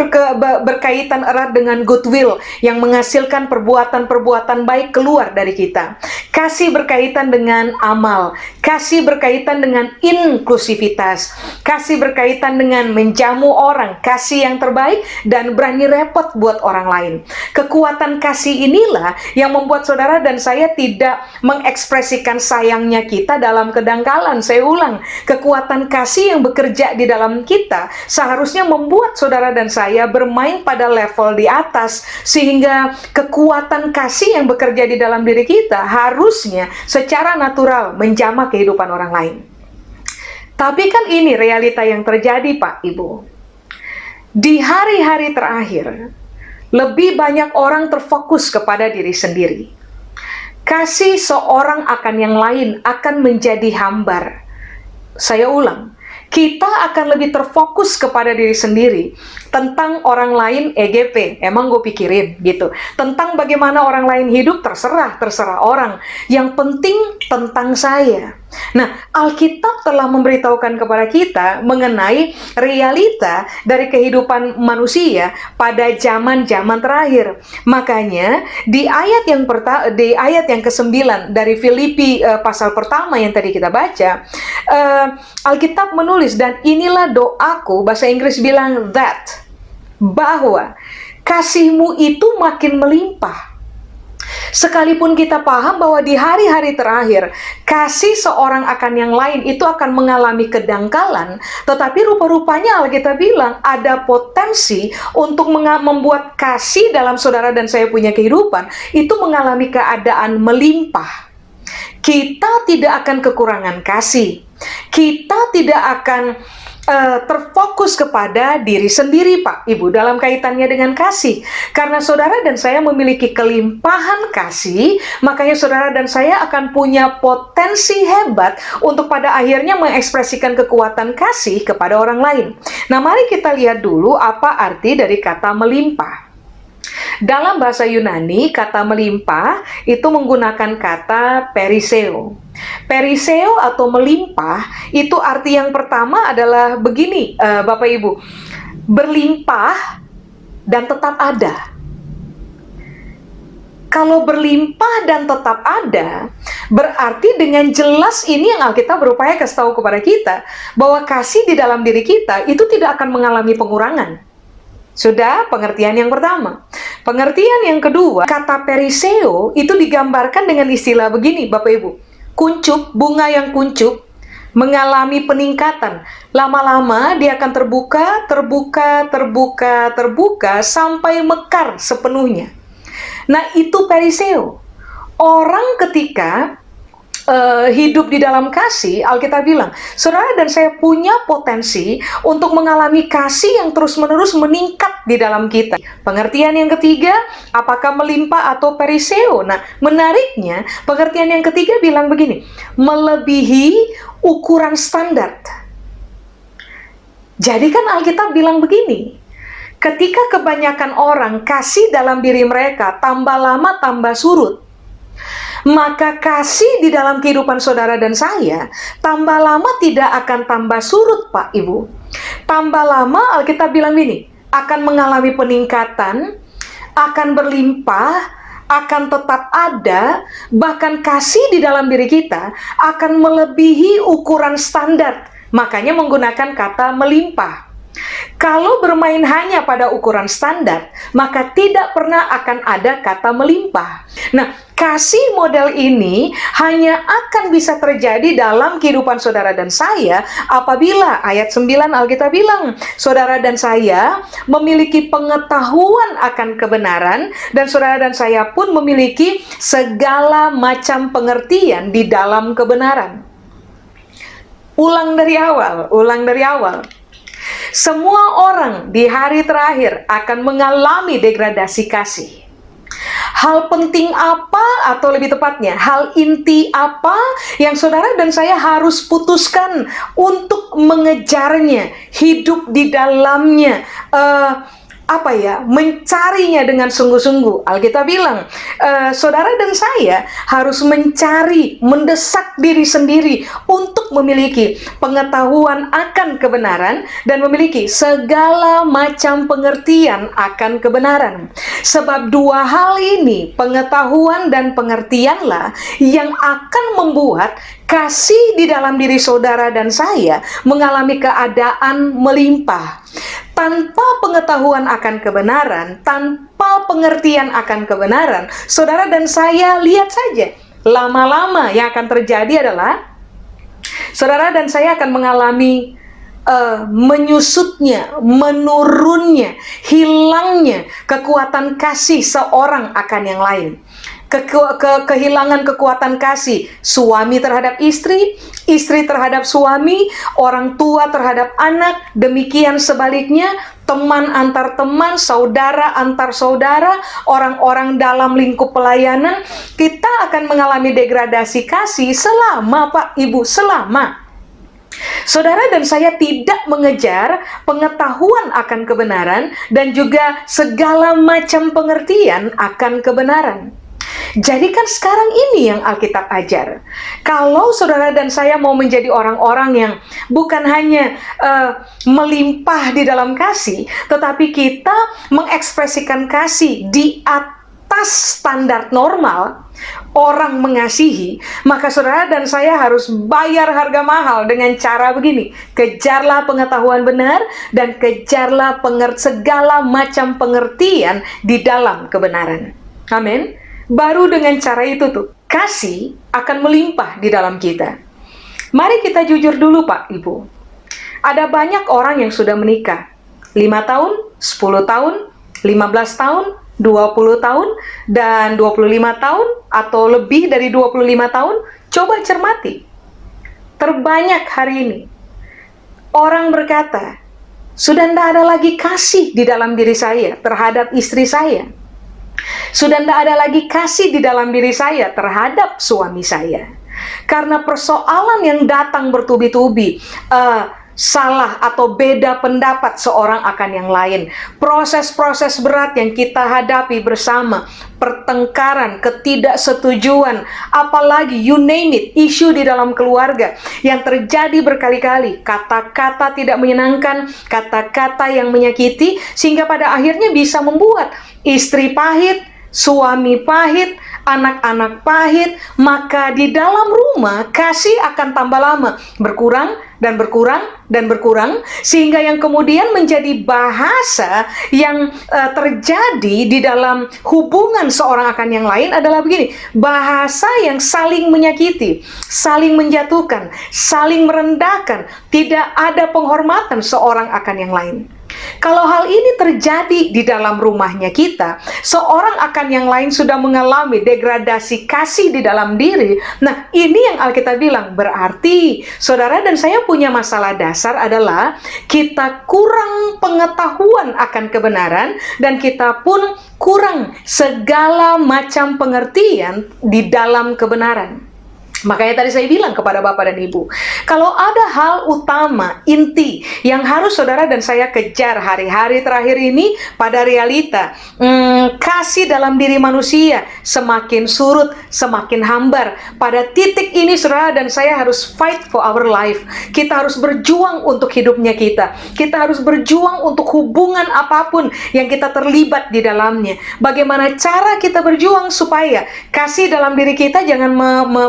berkaitan erat dengan goodwill yang menghasilkan perbuatan-perbuatan baik keluar dari kita. Kasih berkaitan dengan amal, kasih berkaitan dengan inklusivitas, kasih berkaitan dengan menjamu orang, kasih yang terbaik, dan berani repot buat orang lain. Kekuatan kasih inilah yang membuat saudara dan saya tidak mengekspresikan sayangnya kita dalam kedangkalan. Saya ulang, kekuatan kasih yang bekerja di dalam kita seharusnya membuat saudara dan saya bermain pada level di atas, sehingga kekuatan kasih yang bekerja di dalam diri kita harusnya secara natural menjamah kehidupan orang lain. Tapi kan ini realita yang terjadi, Pak, Ibu. Di hari-hari terakhir, lebih banyak orang terfokus kepada diri sendiri. Kasih seorang akan yang lain akan menjadi hambar. Saya ulang, kita akan lebih terfokus kepada diri sendiri, tentang orang lain EGP, emang gue pikirin gitu. Tentang bagaimana orang lain hidup, terserah orang. Yang penting tentang saya. Nah, Alkitab telah memberitahukan kepada kita mengenai realita dari kehidupan manusia pada zaman-zaman terakhir. Makanya di ayat yang ke-9 dari Filipi pasal pertama yang tadi kita baca, Alkitab menulis, dan inilah doaku, bahasa Inggris bilang that, bahwa kasihmu itu makin melimpah. Sekalipun kita paham bahwa di hari-hari terakhir, kasih seorang akan yang lain itu akan mengalami kedangkalan, tetapi rupa-rupanya Alkitab bilang ada potensi untuk membuat kasih dalam saudara dan saya punya kehidupan, itu mengalami keadaan melimpah. Kita tidak akan kekurangan kasih. Kita tidak akan terfokus kepada diri sendiri, Pak, Ibu, dalam kaitannya dengan kasih. Karena saudara dan saya memiliki kelimpahan kasih, makanya saudara dan saya akan punya potensi hebat untuk pada akhirnya mengekspresikan kekuatan kasih kepada orang lain. Nah, mari kita lihat dulu apa arti dari kata melimpah. Dalam bahasa Yunani, kata melimpah itu menggunakan kata periseo. Periseo atau melimpah itu arti yang pertama adalah begini, Bapak Ibu, berlimpah dan tetap ada. Kalau berlimpah dan tetap ada, berarti dengan jelas ini yang Alkitab berupaya kasih tahu kepada kita, bahwa kasih di dalam diri kita itu tidak akan mengalami pengurangan. Sudah pengertian yang pertama. Pengertian yang kedua, kata periseo itu digambarkan dengan istilah begini, Bapak Ibu. Kuncup, bunga yang kuncup, mengalami peningkatan. Lama-lama dia akan terbuka, sampai mekar sepenuhnya. Nah, itu periseo. Orang ketika hidup di dalam kasih, Alkitab bilang, saudara dan saya punya potensi untuk mengalami kasih yang terus-menerus meningkat di dalam kita. Pengertian yang ketiga, apakah melimpah atau periseo? Nah, menariknya, pengertian yang ketiga bilang begini, melebihi ukuran standar. Jadi kan Alkitab bilang begini, ketika kebanyakan orang kasih dalam diri mereka tambah lama tambah surut, maka kasih di dalam kehidupan saudara dan saya tambah lama tidak akan tambah surut, Pak, Ibu. Tambah lama Alkitab bilang ini akan mengalami peningkatan, akan berlimpah, akan tetap ada, bahkan kasih di dalam diri kita akan melebihi ukuran standar. Makanya menggunakan kata melimpah. Kalau bermain hanya pada ukuran standar, maka tidak pernah akan ada kata melimpah. Nah, kasih model ini hanya akan bisa terjadi dalam kehidupan saudara dan saya apabila ayat 9 Alkitab bilang, saudara dan saya memiliki pengetahuan akan kebenaran, dan saudara dan saya pun memiliki segala macam pengertian di dalam kebenaran. Ulang dari awal. Semua orang di hari terakhir akan mengalami degradasi kasih. Hal penting apa, atau lebih tepatnya, hal inti apa yang saudara dan saya harus putuskan untuk mengejarnya, hidup di dalamnya, mencarinya dengan sungguh-sungguh. Alkitab bilang, saudara dan saya harus mencari, mendesak diri sendiri untuk memiliki pengetahuan akan kebenaran dan memiliki segala macam pengertian akan kebenaran. Sebab dua hal ini, pengetahuan dan pengertianlah yang akan membuat kasih di dalam diri saudara dan saya mengalami keadaan melimpah. Tanpa pengetahuan akan kebenaran, tanpa pengertian akan kebenaran, saudara dan saya lihat saja, lama-lama yang akan terjadi adalah saudara dan saya akan mengalami menyusutnya, menurunnya, hilangnya kekuatan kasih seorang akan yang lain. Kehilangan kekuatan kasih suami terhadap istri, istri terhadap suami, orang tua terhadap anak, demikian sebaliknya, teman antar teman, saudara antar saudara, orang-orang dalam lingkup pelayanan. Kita akan mengalami degradasi kasih selama, Pak, Ibu, selama saudara dan saya tidak mengejar pengetahuan akan kebenaran dan juga segala macam pengertian akan kebenaran. Jadi kan sekarang ini yang Alkitab ajar. Kalau saudara dan saya mau menjadi orang-orang yang bukan hanya melimpah di dalam kasih, tetapi kita mengekspresikan kasih di atas standar normal orang mengasihi, maka saudara dan saya harus bayar harga mahal dengan cara begini. Kejarlah pengetahuan benar dan kejarlah segala macam pengertian di dalam kebenaran. Amin. Baru dengan cara itu tuh, kasih akan melimpah di dalam kita. Mari kita jujur dulu Pak, Ibu. Ada banyak orang yang sudah menikah. 5 tahun, 10 tahun, 15 tahun, 20 tahun, dan 25 tahun, atau lebih dari 25 tahun. Coba cermati. Terbanyak hari ini, orang berkata, sudah tidak ada lagi kasih di dalam diri saya terhadap istri saya. Sudah tidak ada lagi kasih di dalam diri saya terhadap suami saya. Karena persoalan yang datang bertubi-tubi, salah atau beda pendapat seorang akan yang lain. Proses-proses berat yang kita hadapi bersama, pertengkaran, ketidaksetujuan, apalagi you name it, isu di dalam keluarga yang terjadi berkali-kali, kata-kata tidak menyenangkan, kata-kata yang menyakiti, sehingga pada akhirnya bisa membuat istri pahit, suami pahit, anak-anak pahit. Maka di dalam rumah kasih akan tambah lama berkurang dan berkurang dan berkurang, sehingga yang kemudian menjadi bahasa yang terjadi di dalam hubungan seorang akan yang lain adalah begini, bahasa yang saling menyakiti, saling menjatuhkan, saling merendahkan, tidak ada penghormatan seorang akan yang lain. Kalau hal ini terjadi di dalam rumahnya kita, seorang akan yang lain sudah mengalami degradasi kasih di dalam diri. Nah, ini yang Alkitab bilang, berarti saudara dan saya punya masalah dasar adalah kita kurang pengetahuan akan kebenaran, dan kita pun kurang segala macam pengertian di dalam kebenaran. Makanya tadi saya bilang kepada Bapak dan Ibu, kalau ada hal utama, inti, yang harus saudara dan saya kejar hari-hari terakhir ini pada realita, kasih dalam diri manusia semakin surut, semakin hambar. Pada titik ini saudara dan saya harus fight for our life. Kita harus berjuang untuk hidupnya kita. Kita harus berjuang untuk hubungan apapun yang kita terlibat di dalamnya. Bagaimana cara kita berjuang supaya kasih dalam diri kita jangan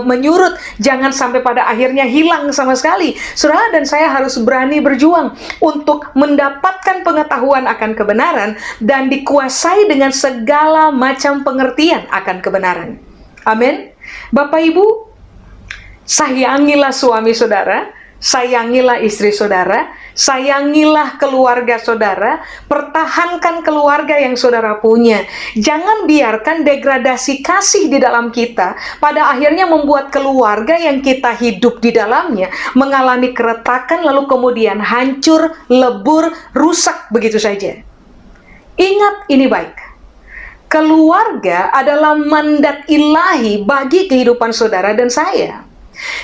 menyurut, jangan sampai pada akhirnya hilang sama sekali. Saudara dan saya harus berani berjuang untuk mendapatkan pengetahuan akan kebenaran dan dikuasai dengan segala macam pengertian akan kebenaran. Amin. Bapak Ibu, sayangilah suami saudara, sayangilah istri saudara, sayangilah keluarga saudara, pertahankan keluarga yang saudara punya. Jangan biarkan degradasi kasih di dalam kita pada akhirnya membuat keluarga yang kita hidup di dalamnya mengalami keretakan, lalu kemudian hancur, lebur, rusak begitu saja. Ingat ini baik. Keluarga adalah mandat ilahi bagi kehidupan saudara dan saya.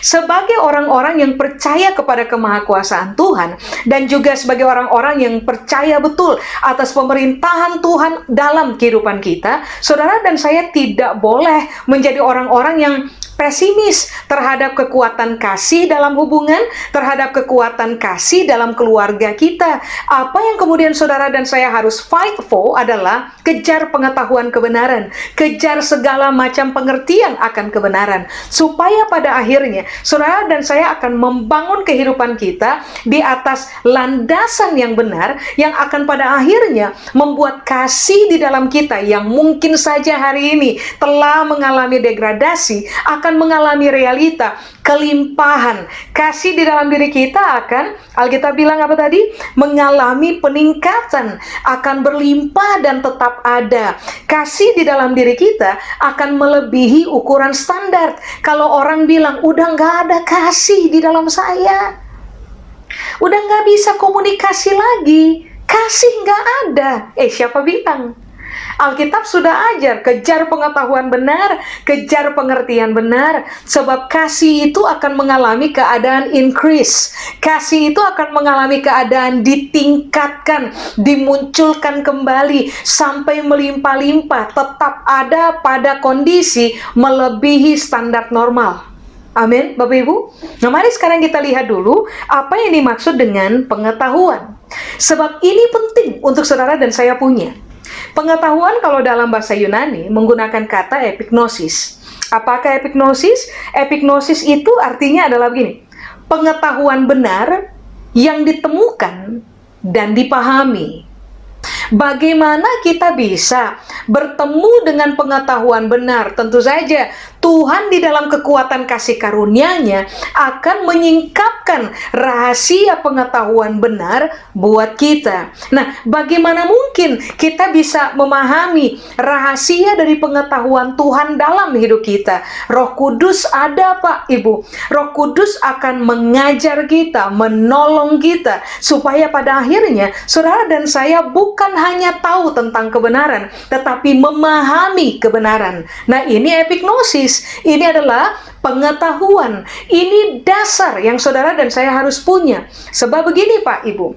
Sebagai orang-orang yang percaya kepada kemahakuasaan Tuhan, dan juga sebagai orang-orang yang percaya betul atas pemerintahan Tuhan dalam kehidupan kita, saudara dan saya tidak boleh menjadi orang-orang yang pesimis terhadap kekuatan kasih dalam hubungan, terhadap kekuatan kasih dalam keluarga kita. Apa yang kemudian saudara dan saya harus fight for adalah kejar pengetahuan kebenaran, kejar segala macam pengertian akan kebenaran, supaya pada akhirnya saudara dan saya akan membangun kehidupan kita di atas landasan yang benar, yang akan pada akhirnya membuat kasih di dalam kita yang mungkin saja hari ini telah mengalami degradasi akan mengalami realita kelimpahan. Kasih di dalam diri kita akan, Alkitab bilang apa tadi? Mengalami peningkatan, akan berlimpah dan tetap ada. Kasih di dalam diri kita akan melebihi ukuran standar. Kalau orang bilang, udah nggak ada kasih di dalam saya, udah nggak bisa komunikasi lagi, kasih nggak ada. Siapa bilang? Alkitab sudah ajar, kejar pengetahuan benar, kejar pengertian benar, sebab kasih itu akan mengalami keadaan increase. Kasih itu akan mengalami keadaan ditingkatkan, dimunculkan kembali sampai melimpah-limpah, tetap ada pada kondisi melebihi standar normal. Amin, Bapak Ibu. Nah, mari sekarang kita lihat dulu apa yang dimaksud dengan pengetahuan. Sebab ini penting untuk saudara dan saya punya. Pengetahuan kalau dalam bahasa Yunani menggunakan kata epignosis. Apakah epignosis? Epignosis itu artinya adalah begini. Pengetahuan benar yang ditemukan dan dipahami. Bagaimana kita bisa bertemu dengan pengetahuan benar? Tentu saja Tuhan di dalam kekuatan kasih karunia-Nya akan menyingkapkan rahasia pengetahuan benar buat kita. Nah, bagaimana mungkin kita bisa memahami rahasia dari pengetahuan Tuhan dalam hidup kita? Roh Kudus ada, Pak, Ibu. Roh Kudus akan mengajar kita, menolong kita, supaya pada akhirnya saudara dan saya bukan hanya tahu tentang kebenaran, tetapi memahami kebenaran. Nah, ini epignosis. Ini adalah pengetahuan. Ini dasar yang saudara dan saya harus punya. Sebab begini, Pak, Ibu.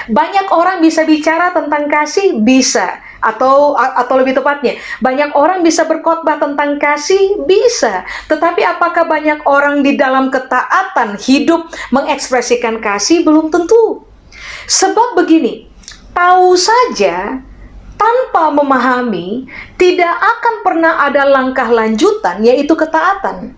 Banyak orang bisa bicara tentang kasih, bisa. Atau lebih tepatnya, banyak orang bisa berkhotbah tentang kasih, bisa. Tetapi apakah banyak orang di dalam ketaatan hidup mengekspresikan kasih? Belum tentu. Sebab begini, tahu saja tanpa memahami, tidak akan pernah ada langkah lanjutan, yaitu ketaatan.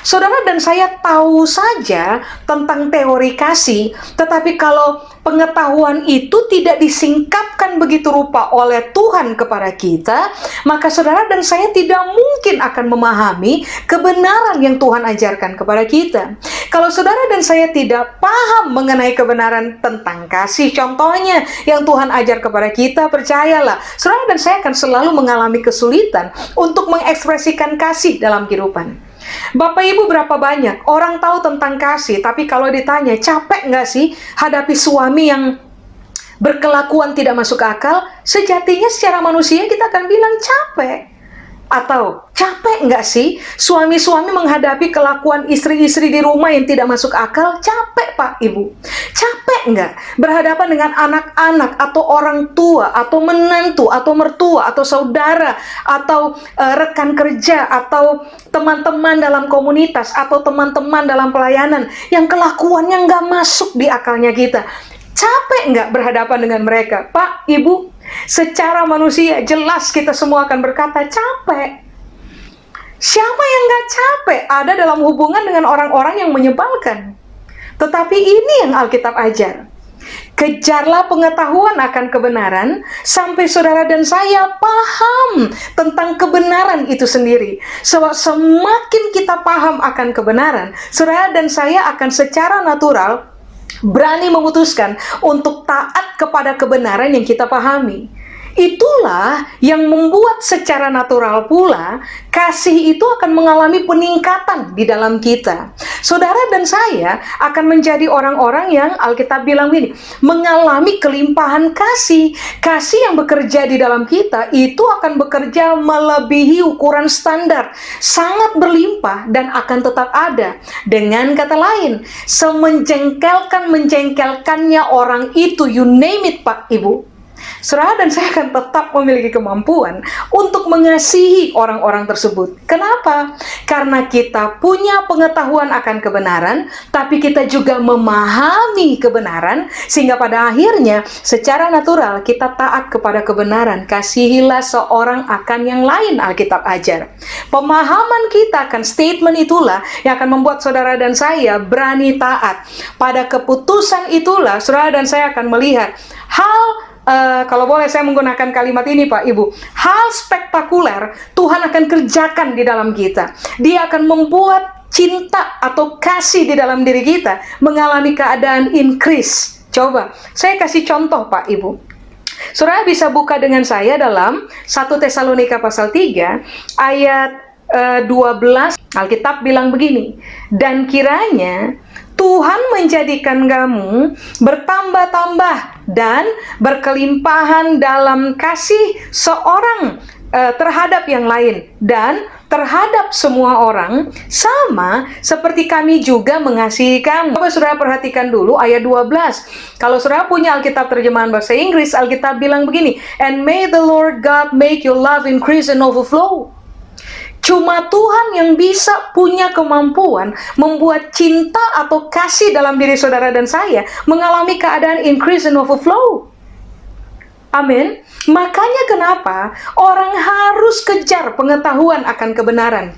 Saudara dan saya tahu saja tentang teori kasih, tetapi kalau pengetahuan itu tidak disingkapkan begitu rupa oleh Tuhan kepada kita, maka saudara dan saya tidak mungkin akan memahami kebenaran yang Tuhan ajarkan kepada kita. Kalau saudara dan saya tidak paham mengenai kebenaran tentang kasih, contohnya yang Tuhan ajar kepada kita, percayalah, saudara dan saya akan selalu mengalami kesulitan untuk mengekspresikan kasih dalam kehidupan. Bapak Ibu, berapa banyak orang tahu tentang kasih, tapi kalau ditanya, capek nggak sih hadapi suami yang berkelakuan tidak masuk akal? Sejatinya secara manusia kita akan bilang capek. Atau capek nggak sih suami-suami menghadapi kelakuan istri-istri di rumah yang tidak masuk akal? Capek, Pak, Ibu. Capek nggak berhadapan dengan anak-anak atau orang tua atau menantu atau mertua atau saudara atau rekan kerja atau teman-teman dalam komunitas atau teman-teman dalam pelayanan yang kelakuannya nggak masuk di akalnya kita? Capek nggak berhadapan dengan mereka? Pak, Ibu, secara manusia jelas kita semua akan berkata capek. Siapa yang nggak capek ada dalam hubungan dengan orang-orang yang menyebalkan? Tetapi ini yang Alkitab ajar. Kejarlah pengetahuan akan kebenaran sampai saudara dan saya paham tentang kebenaran itu sendiri. Sebab semakin kita paham akan kebenaran, saudara dan saya akan secara natural berani memutuskan untuk taat kepada kebenaran yang kita pahami. Itulah yang membuat secara natural pula kasih itu akan mengalami peningkatan di dalam kita. Saudara dan saya akan menjadi orang-orang yang Alkitab bilang ini, mengalami kelimpahan kasih. Kasih yang bekerja di dalam kita itu akan bekerja melebihi ukuran standar, sangat berlimpah dan akan tetap ada. Dengan kata lain, semenjengkelkan-menjengkelkannya orang itu, you name it, Pak, Ibu, saudara dan saya akan tetap memiliki kemampuan untuk mengasihi orang-orang tersebut. Kenapa? Karena kita punya pengetahuan akan kebenaran, tapi kita juga memahami kebenaran, sehingga pada akhirnya secara natural kita taat kepada kebenaran. Kasihilah seorang akan yang lain, Alkitab ajar. Pemahaman kita akan statement itulah yang akan membuat saudara dan saya berani taat. Pada keputusan itulah saudara dan saya akan melihat hal, kalau boleh saya menggunakan kalimat ini, Pak, Ibu, hal spektakuler Tuhan akan kerjakan di dalam kita. Dia akan membuat cinta atau kasih di dalam diri kita mengalami keadaan increase. Coba, saya kasih contoh, Pak, Ibu. Saudara bisa buka dengan saya dalam 1 Tesalonika pasal 3 ayat 12. Alkitab bilang begini, dan kiranya Tuhan menjadikan kamu bertambah-tambah dan berkelimpahan dalam kasih seorang terhadap yang lain dan terhadap semua orang, sama seperti kami juga mengasihi kamu. Coba saudara perhatikan dulu ayat 12. Kalau saudara punya Alkitab terjemahan bahasa Inggris, Alkitab bilang begini, "And may the Lord God make your love increase and overflow." Cuma Tuhan yang bisa punya kemampuan membuat cinta atau kasih dalam diri saudara dan saya mengalami keadaan increase and overflow. Amin. Makanya kenapa orang harus kejar pengetahuan akan kebenaran.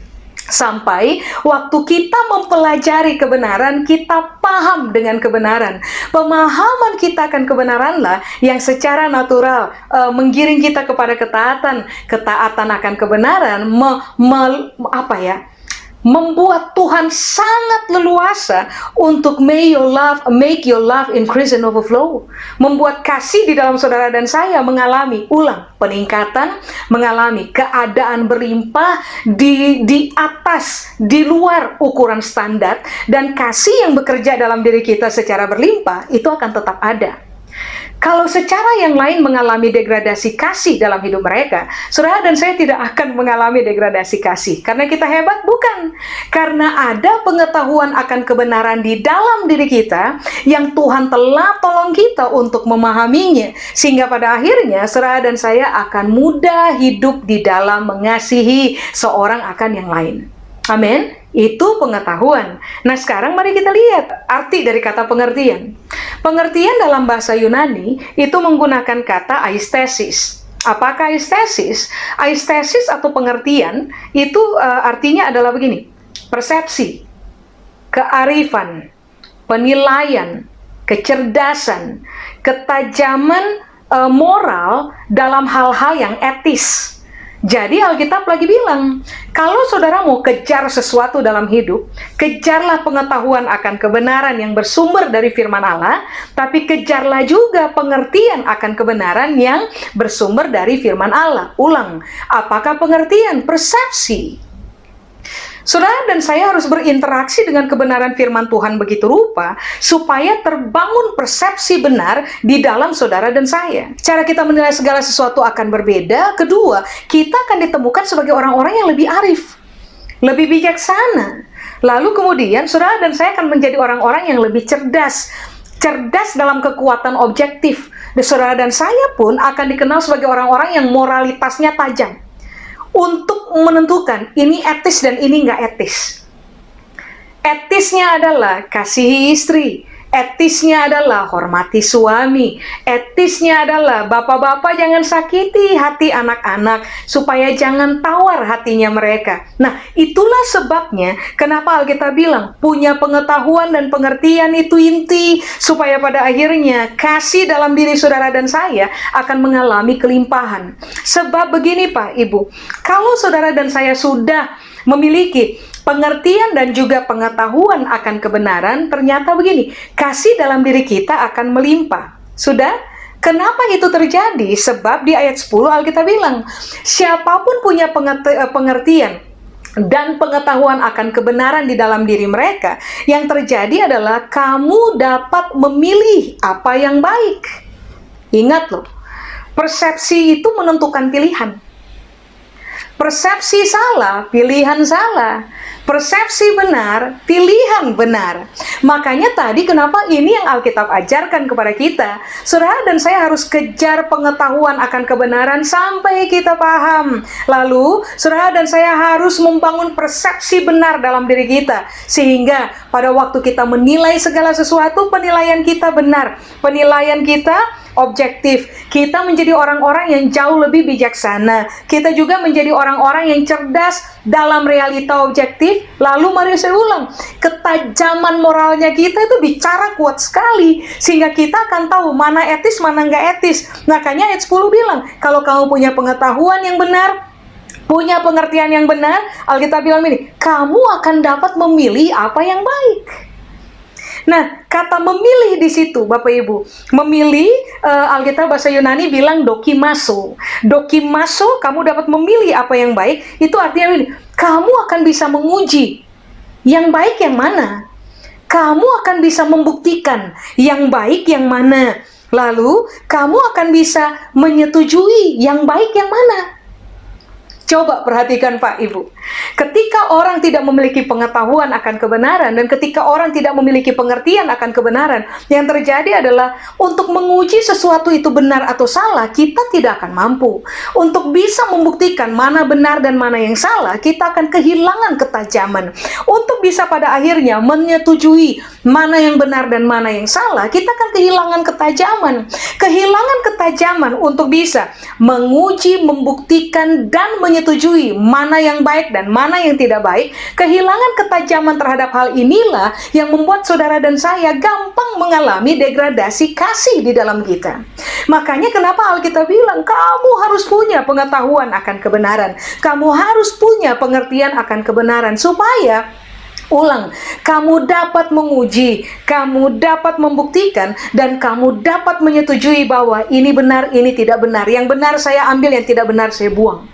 Sampai waktu kita mempelajari kebenaran, kita paham dengan kebenaran. Pemahaman kita akan kebenaranlah yang secara natural menggiring kita kepada ketaatan. Ketaatan akan kebenaran membuat Tuhan sangat leluasa untuk make your love increase and overflow. Membuat kasih di dalam saudara dan saya mengalami peningkatan, mengalami keadaan berlimpah di atas, di luar ukuran standar, dan kasih yang bekerja dalam diri kita secara berlimpah itu akan tetap ada. Kalau secara yang lain mengalami degradasi kasih dalam hidup mereka, saudara dan saya tidak akan mengalami degradasi kasih. Karena kita hebat? Bukan. Karena ada pengetahuan akan kebenaran di dalam diri kita yang Tuhan telah tolong kita untuk memahaminya. Sehingga pada akhirnya saudara dan saya akan mudah hidup di dalam mengasihi seorang akan yang lain. Amin. Itu pengetahuan. Nah, sekarang mari kita lihat arti dari kata pengertian. Pengertian dalam bahasa Yunani itu menggunakan kata aistesis. Apakah aistesis? Aistesis atau pengertian itu artinya adalah begini. Persepsi, kearifan, penilaian, kecerdasan, ketajaman moral dalam hal-hal yang etis. Jadi Alkitab lagi bilang, kalau saudara mau kejar sesuatu dalam hidup, kejarlah pengetahuan akan kebenaran yang bersumber dari firman Allah, tapi kejarlah juga pengertian akan kebenaran yang bersumber dari firman Allah. Ulang, apakah pengertian? Persepsi. Saudara dan saya harus berinteraksi dengan kebenaran firman Tuhan begitu rupa supaya terbangun persepsi benar di dalam saudara dan saya. Cara kita menilai segala sesuatu akan berbeda. Kedua, kita akan ditemukan sebagai orang-orang yang lebih arif, lebih bijaksana. Lalu kemudian saudara dan saya akan menjadi orang-orang yang lebih cerdas. Cerdas dalam kekuatan objektif. Dan saudara dan saya pun akan dikenal sebagai orang-orang yang moralitasnya tajam. Untuk menentukan ini etis dan ini nggak etis. Etisnya adalah kasihi istri, etisnya adalah hormati suami, etisnya adalah bapak-bapak jangan sakiti hati anak-anak supaya jangan tawar hatinya mereka. Nah, itulah sebabnya kenapa Alkitab bilang punya pengetahuan dan pengertian itu inti, supaya pada akhirnya kasih dalam diri saudara dan saya akan mengalami kelimpahan. Sebab begini Pak, Ibu, kalau saudara dan saya sudah memiliki pengertian dan juga pengetahuan akan kebenaran, ternyata begini, kasih dalam diri kita akan melimpah. Sudah? Kenapa itu terjadi? Sebab di ayat 10 Alkitab bilang, siapapun punya pengertian dan pengetahuan akan kebenaran di dalam diri mereka, yang terjadi adalah kamu dapat memilih apa yang baik. Ingat loh, persepsi itu menentukan pilihan. Persepsi salah, pilihan salah. Persepsi benar, pilihan benar. Makanya tadi kenapa ini yang Alkitab ajarkan kepada kita. Saudara dan saya harus kejar pengetahuan akan kebenaran sampai kita paham. Lalu, saudara dan saya harus membangun persepsi benar dalam diri kita. Sehingga pada waktu kita menilai segala sesuatu, penilaian kita benar. Penilaian kita objektif. Kita menjadi orang-orang yang jauh lebih bijaksana. Kita juga menjadi orang-orang yang cerdas dalam realita objektif. Lalu mari saya ulang, ketajaman moralnya kita itu bicara kuat sekali, sehingga kita akan tahu mana etis, mana nggak etis. Makanya ayat 10 bilang, kalau kamu punya pengetahuan yang benar, punya pengertian yang benar, Alkitab bilang ini, kamu akan dapat memilih apa yang baik. Nah, kata memilih di situ, Bapak Ibu, memilih, Alkitab bahasa Yunani bilang dokimaso. Dokimaso, kamu dapat memilih apa yang baik, itu artinya ini, kamu akan bisa menguji yang baik yang mana. Kamu akan bisa membuktikan yang baik yang mana. Lalu kamu akan bisa menyetujui yang baik yang mana. Coba perhatikan Pak Ibu, ketika orang tidak memiliki pengetahuan akan kebenaran dan ketika orang tidak memiliki pengertian akan kebenaran, yang terjadi adalah untuk menguji sesuatu itu benar atau salah, kita tidak akan mampu. Untuk bisa membuktikan mana benar dan mana yang salah, kita akan kehilangan ketajaman. Untuk bisa pada akhirnya menyetujui mana yang benar dan mana yang salah, kita akan kehilangan ketajaman. Kehilangan ketajaman untuk bisa menguji, membuktikan, dan menyetujui mana yang baik dan mana yang tidak baik. Kehilangan ketajaman terhadap hal inilah yang membuat saudara dan saya gampang mengalami degradasi kasih di dalam kita. Makanya kenapa Alkitab bilang kamu harus punya pengetahuan akan kebenaran, kamu harus punya pengertian akan kebenaran, supaya kamu dapat menguji, kamu dapat membuktikan, dan kamu dapat menyetujui bahwa ini benar, ini tidak benar. Yang benar saya ambil, yang tidak benar saya buang.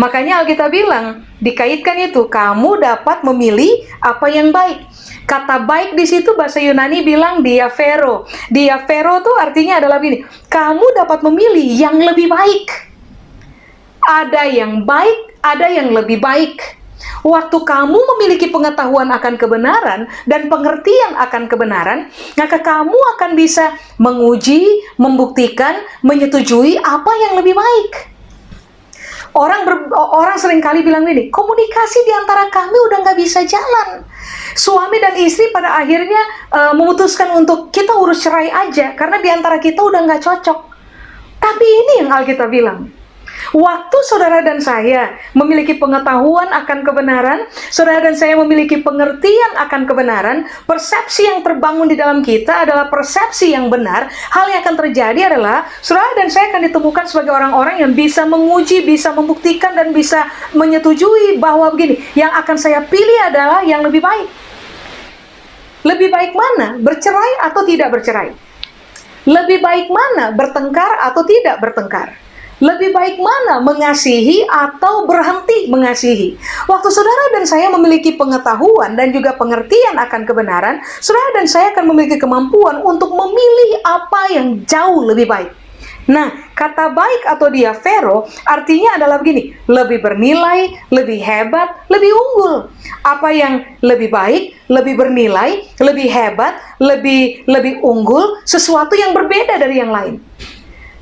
Makanya Alkitab bilang, dikaitkan itu, kamu dapat memilih apa yang baik. Kata baik di situ bahasa Yunani bilang diafero. Diafero tuh artinya adalah begini, kamu dapat memilih yang lebih baik. Ada yang baik, ada yang lebih baik. Waktu kamu memiliki pengetahuan akan kebenaran dan pengertian akan kebenaran, maka kamu akan bisa menguji, membuktikan, menyetujui apa yang lebih baik. Orang seringkali bilang gini, komunikasi di antara kami udah nggak bisa jalan. Suami dan istri pada akhirnya memutuskan untuk kita urus cerai aja, karena di antara kita udah nggak cocok. Tapi ini yang Alkitab bilang. Waktu saudara dan saya memiliki pengetahuan akan kebenaran, saudara dan saya memiliki pengertian akan kebenaran, persepsi yang terbangun di dalam kita adalah persepsi yang benar. Hal yang akan terjadi adalah saudara dan saya akan ditemukan sebagai orang-orang yang bisa menguji, bisa membuktikan, dan bisa menyetujui bahwa begini, yang akan saya pilih adalah yang lebih baik. Lebih baik mana? Bercerai atau tidak bercerai? Lebih baik mana? Bertengkar atau tidak bertengkar? Lebih baik mana? Mengasihi atau berhenti mengasihi? Waktu saudara dan saya memiliki pengetahuan dan juga pengertian akan kebenaran, saudara dan saya akan memiliki kemampuan untuk memilih apa yang jauh lebih baik. Nah, kata baik atau diafero artinya adalah begini, lebih bernilai, lebih hebat, lebih unggul. Apa yang lebih baik, lebih bernilai, lebih hebat, lebih unggul, sesuatu yang berbeda dari yang lain.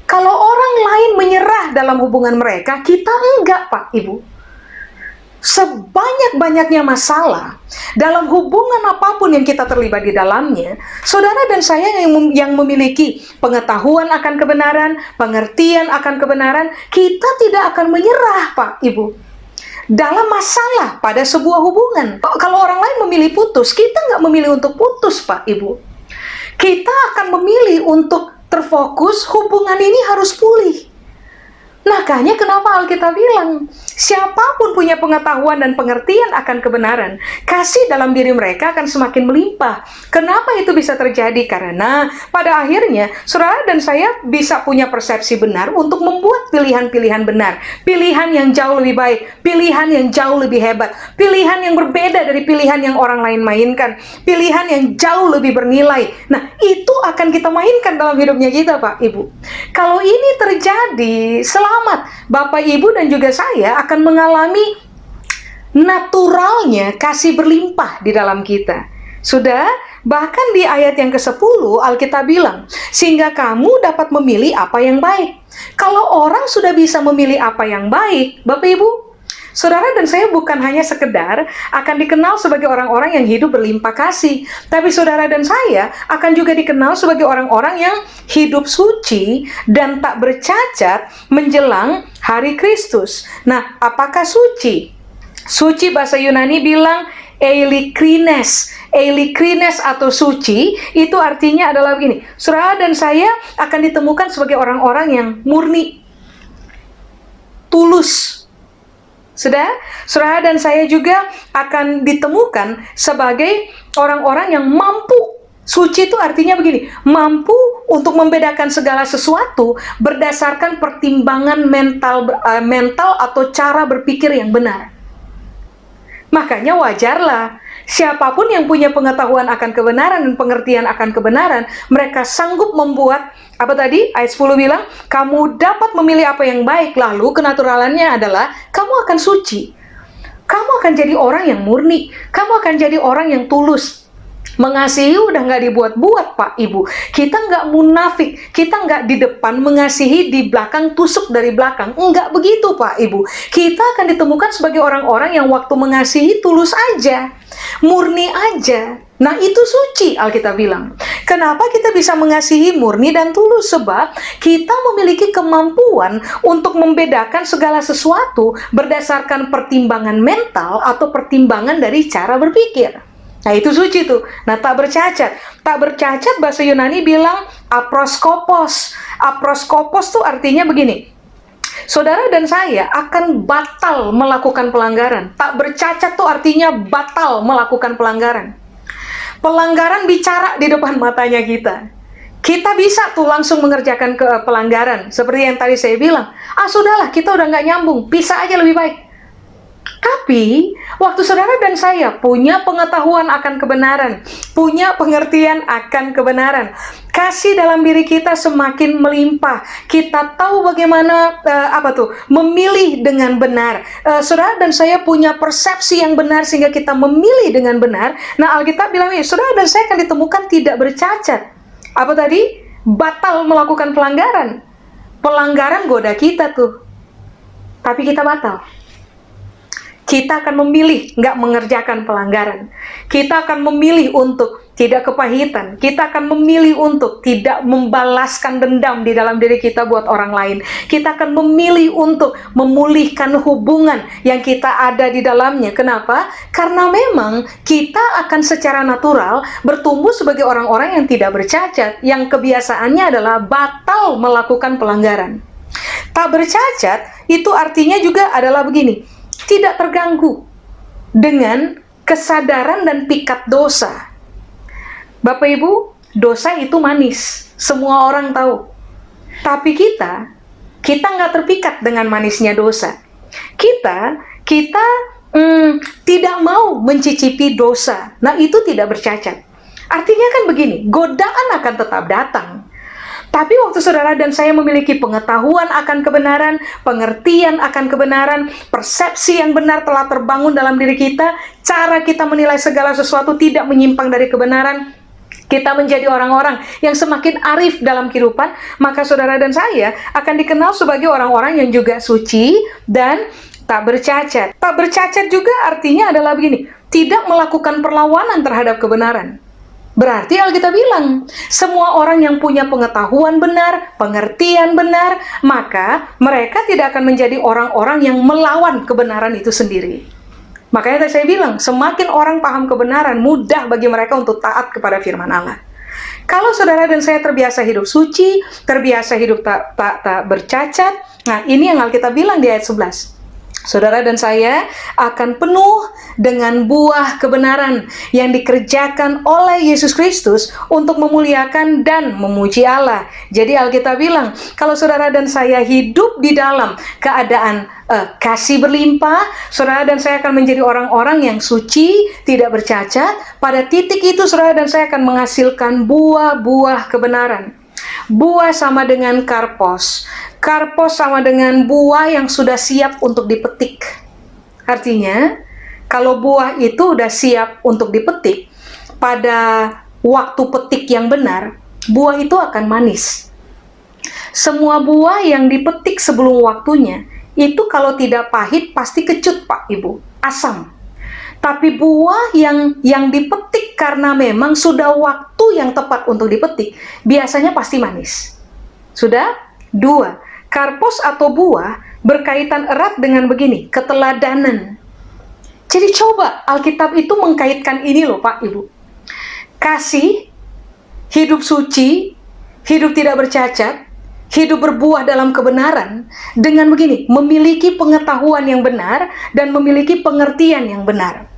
Kalau orang lain menyerah dalam hubungan mereka, kita enggak, Pak, Ibu. Sebanyak-banyaknya masalah dalam hubungan apapun yang kita terlibat di dalamnya, saudara dan saya yang memiliki pengetahuan akan kebenaran, pengertian akan kebenaran, kita tidak akan menyerah, Pak, Ibu. Dalam masalah pada sebuah hubungan, kalau orang lain memilih putus, kita nggak memilih untuk putus, Pak, Ibu. Kita akan memilih untuk terfokus, hubungan ini harus pulih. Makanya kenapa Alkitab bilang, siapapun punya pengetahuan dan pengertian akan kebenaran, kasih dalam diri mereka akan semakin melimpah. Kenapa itu bisa terjadi? Karena pada akhirnya, saudara dan saya bisa punya persepsi benar untuk membuat pilihan-pilihan benar. Pilihan yang jauh lebih baik, pilihan yang jauh lebih hebat, pilihan yang berbeda dari pilihan yang orang lain mainkan, pilihan yang jauh lebih bernilai. Nah, itu akan kita mainkan dalam hidupnya kita, Pak, Ibu. Kalau ini terjadi, selamat. Bapak, Ibu, dan juga saya akan mengalami naturalnya kasih berlimpah di dalam kita. Sudah, bahkan di ayat yang ke-10 Alkitab bilang, sehingga kamu dapat memilih apa yang baik. Kalau orang sudah bisa memilih apa yang baik, Bapak, Ibu, saudara dan saya bukan hanya sekedar akan dikenal sebagai orang-orang yang hidup berlimpah kasih, tapi saudara dan saya akan juga dikenal sebagai orang-orang yang hidup suci dan tak bercacat menjelang hari Kristus. Nah, apakah suci? Suci bahasa Yunani bilang eilikrines. Eilikrines atau suci itu artinya adalah begini, saudara dan saya akan ditemukan sebagai orang-orang yang murni, tulus. Saudara dan saya juga akan ditemukan sebagai orang-orang yang mampu. Suci itu artinya begini, mampu untuk membedakan segala sesuatu berdasarkan pertimbangan mental atau cara berpikir yang benar. Makanya wajarlah siapapun yang punya pengetahuan akan kebenaran dan pengertian akan kebenaran, mereka sanggup membuat, apa tadi? Ayat 10 bilang, kamu dapat memilih apa yang baik, lalu kenaturalannya adalah, kamu akan suci. Kamu akan jadi orang yang murni, kamu akan jadi orang yang tulus. Mengasihi udah nggak dibuat-buat, Pak, Ibu. Kita nggak munafik, kita nggak di depan mengasihi, di belakang tusuk dari belakang. Nggak begitu, Pak, Ibu. Kita akan ditemukan sebagai orang-orang yang waktu mengasihi tulus aja, murni aja. Nah, itu suci, Alkitab bilang. Kenapa kita bisa mengasihi murni dan tulus? Sebab kita memiliki kemampuan untuk membedakan segala sesuatu berdasarkan pertimbangan mental atau pertimbangan dari cara berpikir. Nah, itu suci tuh. Nah, tak bercacat. Tak bercacat bahasa Yunani bilang aproskopos. Aproskopos tuh artinya begini. Saudara dan saya akan batal melakukan pelanggaran. Tak bercacat tuh artinya batal melakukan pelanggaran. Pelanggaran bicara di depan matanya kita. Kita bisa tuh langsung mengerjakan pelanggaran. Seperti yang tadi saya bilang. Sudahlah, kita udah nggak nyambung. Pisah aja lebih baik. Tapi, waktu saudara dan saya punya pengetahuan akan kebenaran, punya pengertian akan kebenaran, kasih dalam diri kita semakin melimpah. Kita tahu bagaimana memilih dengan benar. Saudara dan saya punya persepsi yang benar sehingga kita memilih dengan benar. Nah, Alkitab bilang, saudara dan saya akan ditemukan tidak bercacat. Apa tadi? Batal melakukan pelanggaran. Pelanggaran goda kita tuh. Tapi kita batal. Kita akan memilih nggak mengerjakan pelanggaran. Kita akan memilih untuk tidak kepahitan. Kita akan memilih untuk tidak membalaskan dendam di dalam diri kita buat orang lain. Kita akan memilih untuk memulihkan hubungan yang kita ada di dalamnya. Kenapa? Karena memang kita akan secara natural bertumbuh sebagai orang-orang yang tidak bercacat, yang kebiasaannya adalah batal melakukan pelanggaran. Tak bercacat itu artinya juga adalah begini. Tidak terganggu dengan kesadaran dan pikat dosa. Bapak Ibu, dosa itu manis. Semua orang tahu. Tapi kita nggak terpikat dengan manisnya dosa. Kita tidak mau mencicipi dosa. Nah, itu tidak bercacat. Artinya kan begini, godaan akan tetap datang. Tapi waktu saudara dan saya memiliki pengetahuan akan kebenaran, pengertian akan kebenaran, persepsi yang benar telah terbangun dalam diri kita, cara kita menilai segala sesuatu tidak menyimpang dari kebenaran, kita menjadi orang-orang yang semakin arif dalam kehidupan, maka saudara dan saya akan dikenal sebagai orang-orang yang juga suci dan tak bercacat. Tak bercacat juga artinya adalah begini, tidak melakukan perlawanan terhadap kebenaran. Berarti Alkitab bilang, semua orang yang punya pengetahuan benar, pengertian benar, maka mereka tidak akan menjadi orang-orang yang melawan kebenaran itu sendiri. Makanya tadi saya bilang, semakin orang paham kebenaran, mudah bagi mereka untuk taat kepada firman Allah. Kalau saudara dan saya terbiasa hidup suci, terbiasa hidup tak bercacat, nah ini yang Alkitab bilang di ayat 11. Saudara dan saya akan penuh dengan buah kebenaran yang dikerjakan oleh Yesus Kristus untuk memuliakan dan memuji Allah. Jadi Alkitab bilang, kalau saudara dan saya hidup di dalam keadaan kasih berlimpah, saudara dan saya akan menjadi orang-orang yang suci, tidak bercacat. Pada titik itu saudara dan saya akan menghasilkan buah-buah kebenaran. Buah sama dengan karpos. Karpos sama dengan buah yang sudah siap untuk dipetik. Artinya, kalau buah itu udah siap untuk dipetik, pada waktu petik yang benar, buah itu akan manis. Semua buah yang dipetik sebelum waktunya, itu kalau tidak pahit pasti kecut, Pak Ibu, asam. Tapi buah yang dipetik karena memang sudah waktu yang tepat untuk dipetik, biasanya pasti manis. Sudah? 2. Karpos atau buah berkaitan erat dengan begini, keteladanan. Jadi coba Alkitab itu mengkaitkan ini loh Pak Ibu. Kasih, hidup suci, hidup tidak bercacat, hidup berbuah dalam kebenaran, dengan begini, memiliki pengetahuan yang benar dan memiliki pengertian yang benar.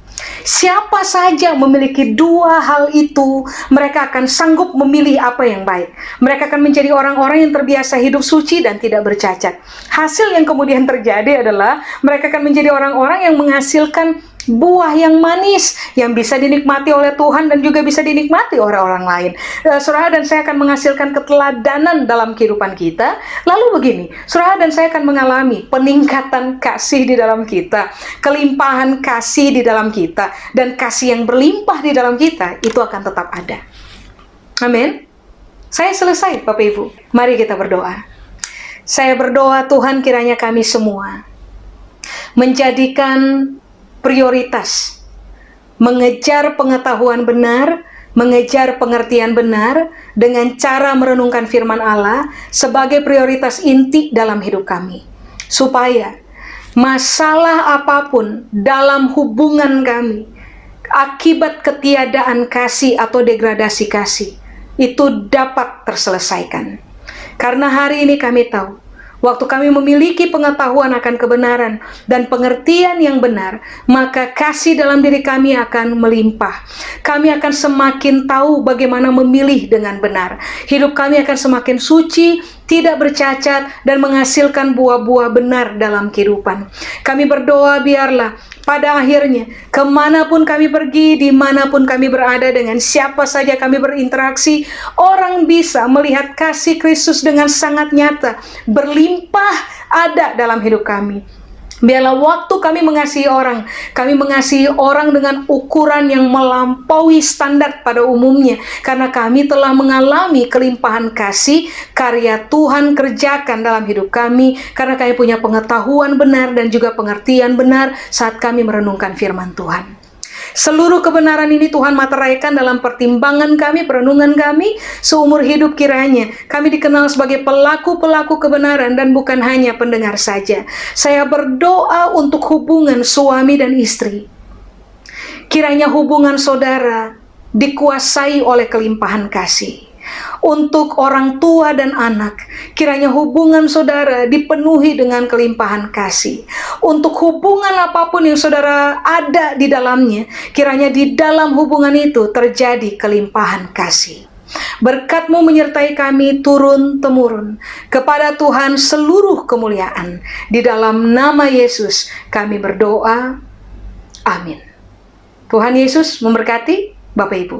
Siapa saja memiliki dua hal itu, mereka akan sanggup memilih apa yang baik. Mereka akan menjadi orang-orang yang terbiasa hidup suci dan tidak bercacat. Hasil yang kemudian terjadi adalah mereka akan menjadi orang-orang yang menghasilkan buah yang manis yang bisa dinikmati oleh Tuhan dan juga bisa dinikmati oleh orang lain. Saudara dan saya akan menghasilkan keteladanan dalam kehidupan kita. Lalu begini, saudara dan saya akan mengalami peningkatan kasih di dalam kita, kelimpahan kasih di dalam kita, dan kasih yang berlimpah di dalam kita itu akan tetap ada. Amin. Saya selesai, Bapak Ibu. Mari kita berdoa. Saya berdoa, Tuhan, kiranya kami semua menjadikan prioritas mengejar pengetahuan benar, mengejar pengertian benar dengan cara merenungkan firman Allah sebagai prioritas inti dalam hidup kami. Supaya masalah apapun dalam hubungan kami akibat ketiadaan kasih atau degradasi kasih itu dapat terselesaikan. Karena hari ini kami tahu, waktu kami memiliki pengetahuan akan kebenaran dan pengertian yang benar, maka kasih dalam diri kami akan melimpah. Kami akan semakin tahu bagaimana memilih dengan benar. Hidup kami akan semakin suci, tidak bercacat, dan menghasilkan buah-buah benar dalam kehidupan. Kami berdoa biarlah pada akhirnya, kemanapun kami pergi, dimanapun kami berada, dengan siapa saja kami berinteraksi, orang bisa melihat kasih Kristus dengan sangat nyata, berlimpah ada dalam hidup kami. Biarlah waktu kami mengasihi orang dengan ukuran yang melampaui standar pada umumnya. Karena kami telah mengalami kelimpahan kasih, karya Tuhan kerjakan dalam hidup kami. Karena kami punya pengetahuan benar dan juga pengertian benar saat kami merenungkan firman Tuhan. Seluruh kebenaran ini Tuhan materaikan dalam pertimbangan kami, perenungan kami, seumur hidup kiranya kami dikenal sebagai pelaku-pelaku kebenaran dan bukan hanya pendengar saja. Saya berdoa untuk hubungan suami dan istri. Kiranya hubungan saudara dikuasai oleh kelimpahan kasih. Untuk orang tua dan anak, kiranya hubungan saudara dipenuhi dengan kelimpahan kasih. Untuk hubungan apapun yang saudara ada di dalamnya, kiranya di dalam hubungan itu terjadi kelimpahan kasih. Berkat-Mu menyertai kami turun-temurun. Kepada Tuhan seluruh kemuliaan. Di dalam nama Yesus kami berdoa. Amin. Tuhan Yesus memberkati Bapak Ibu.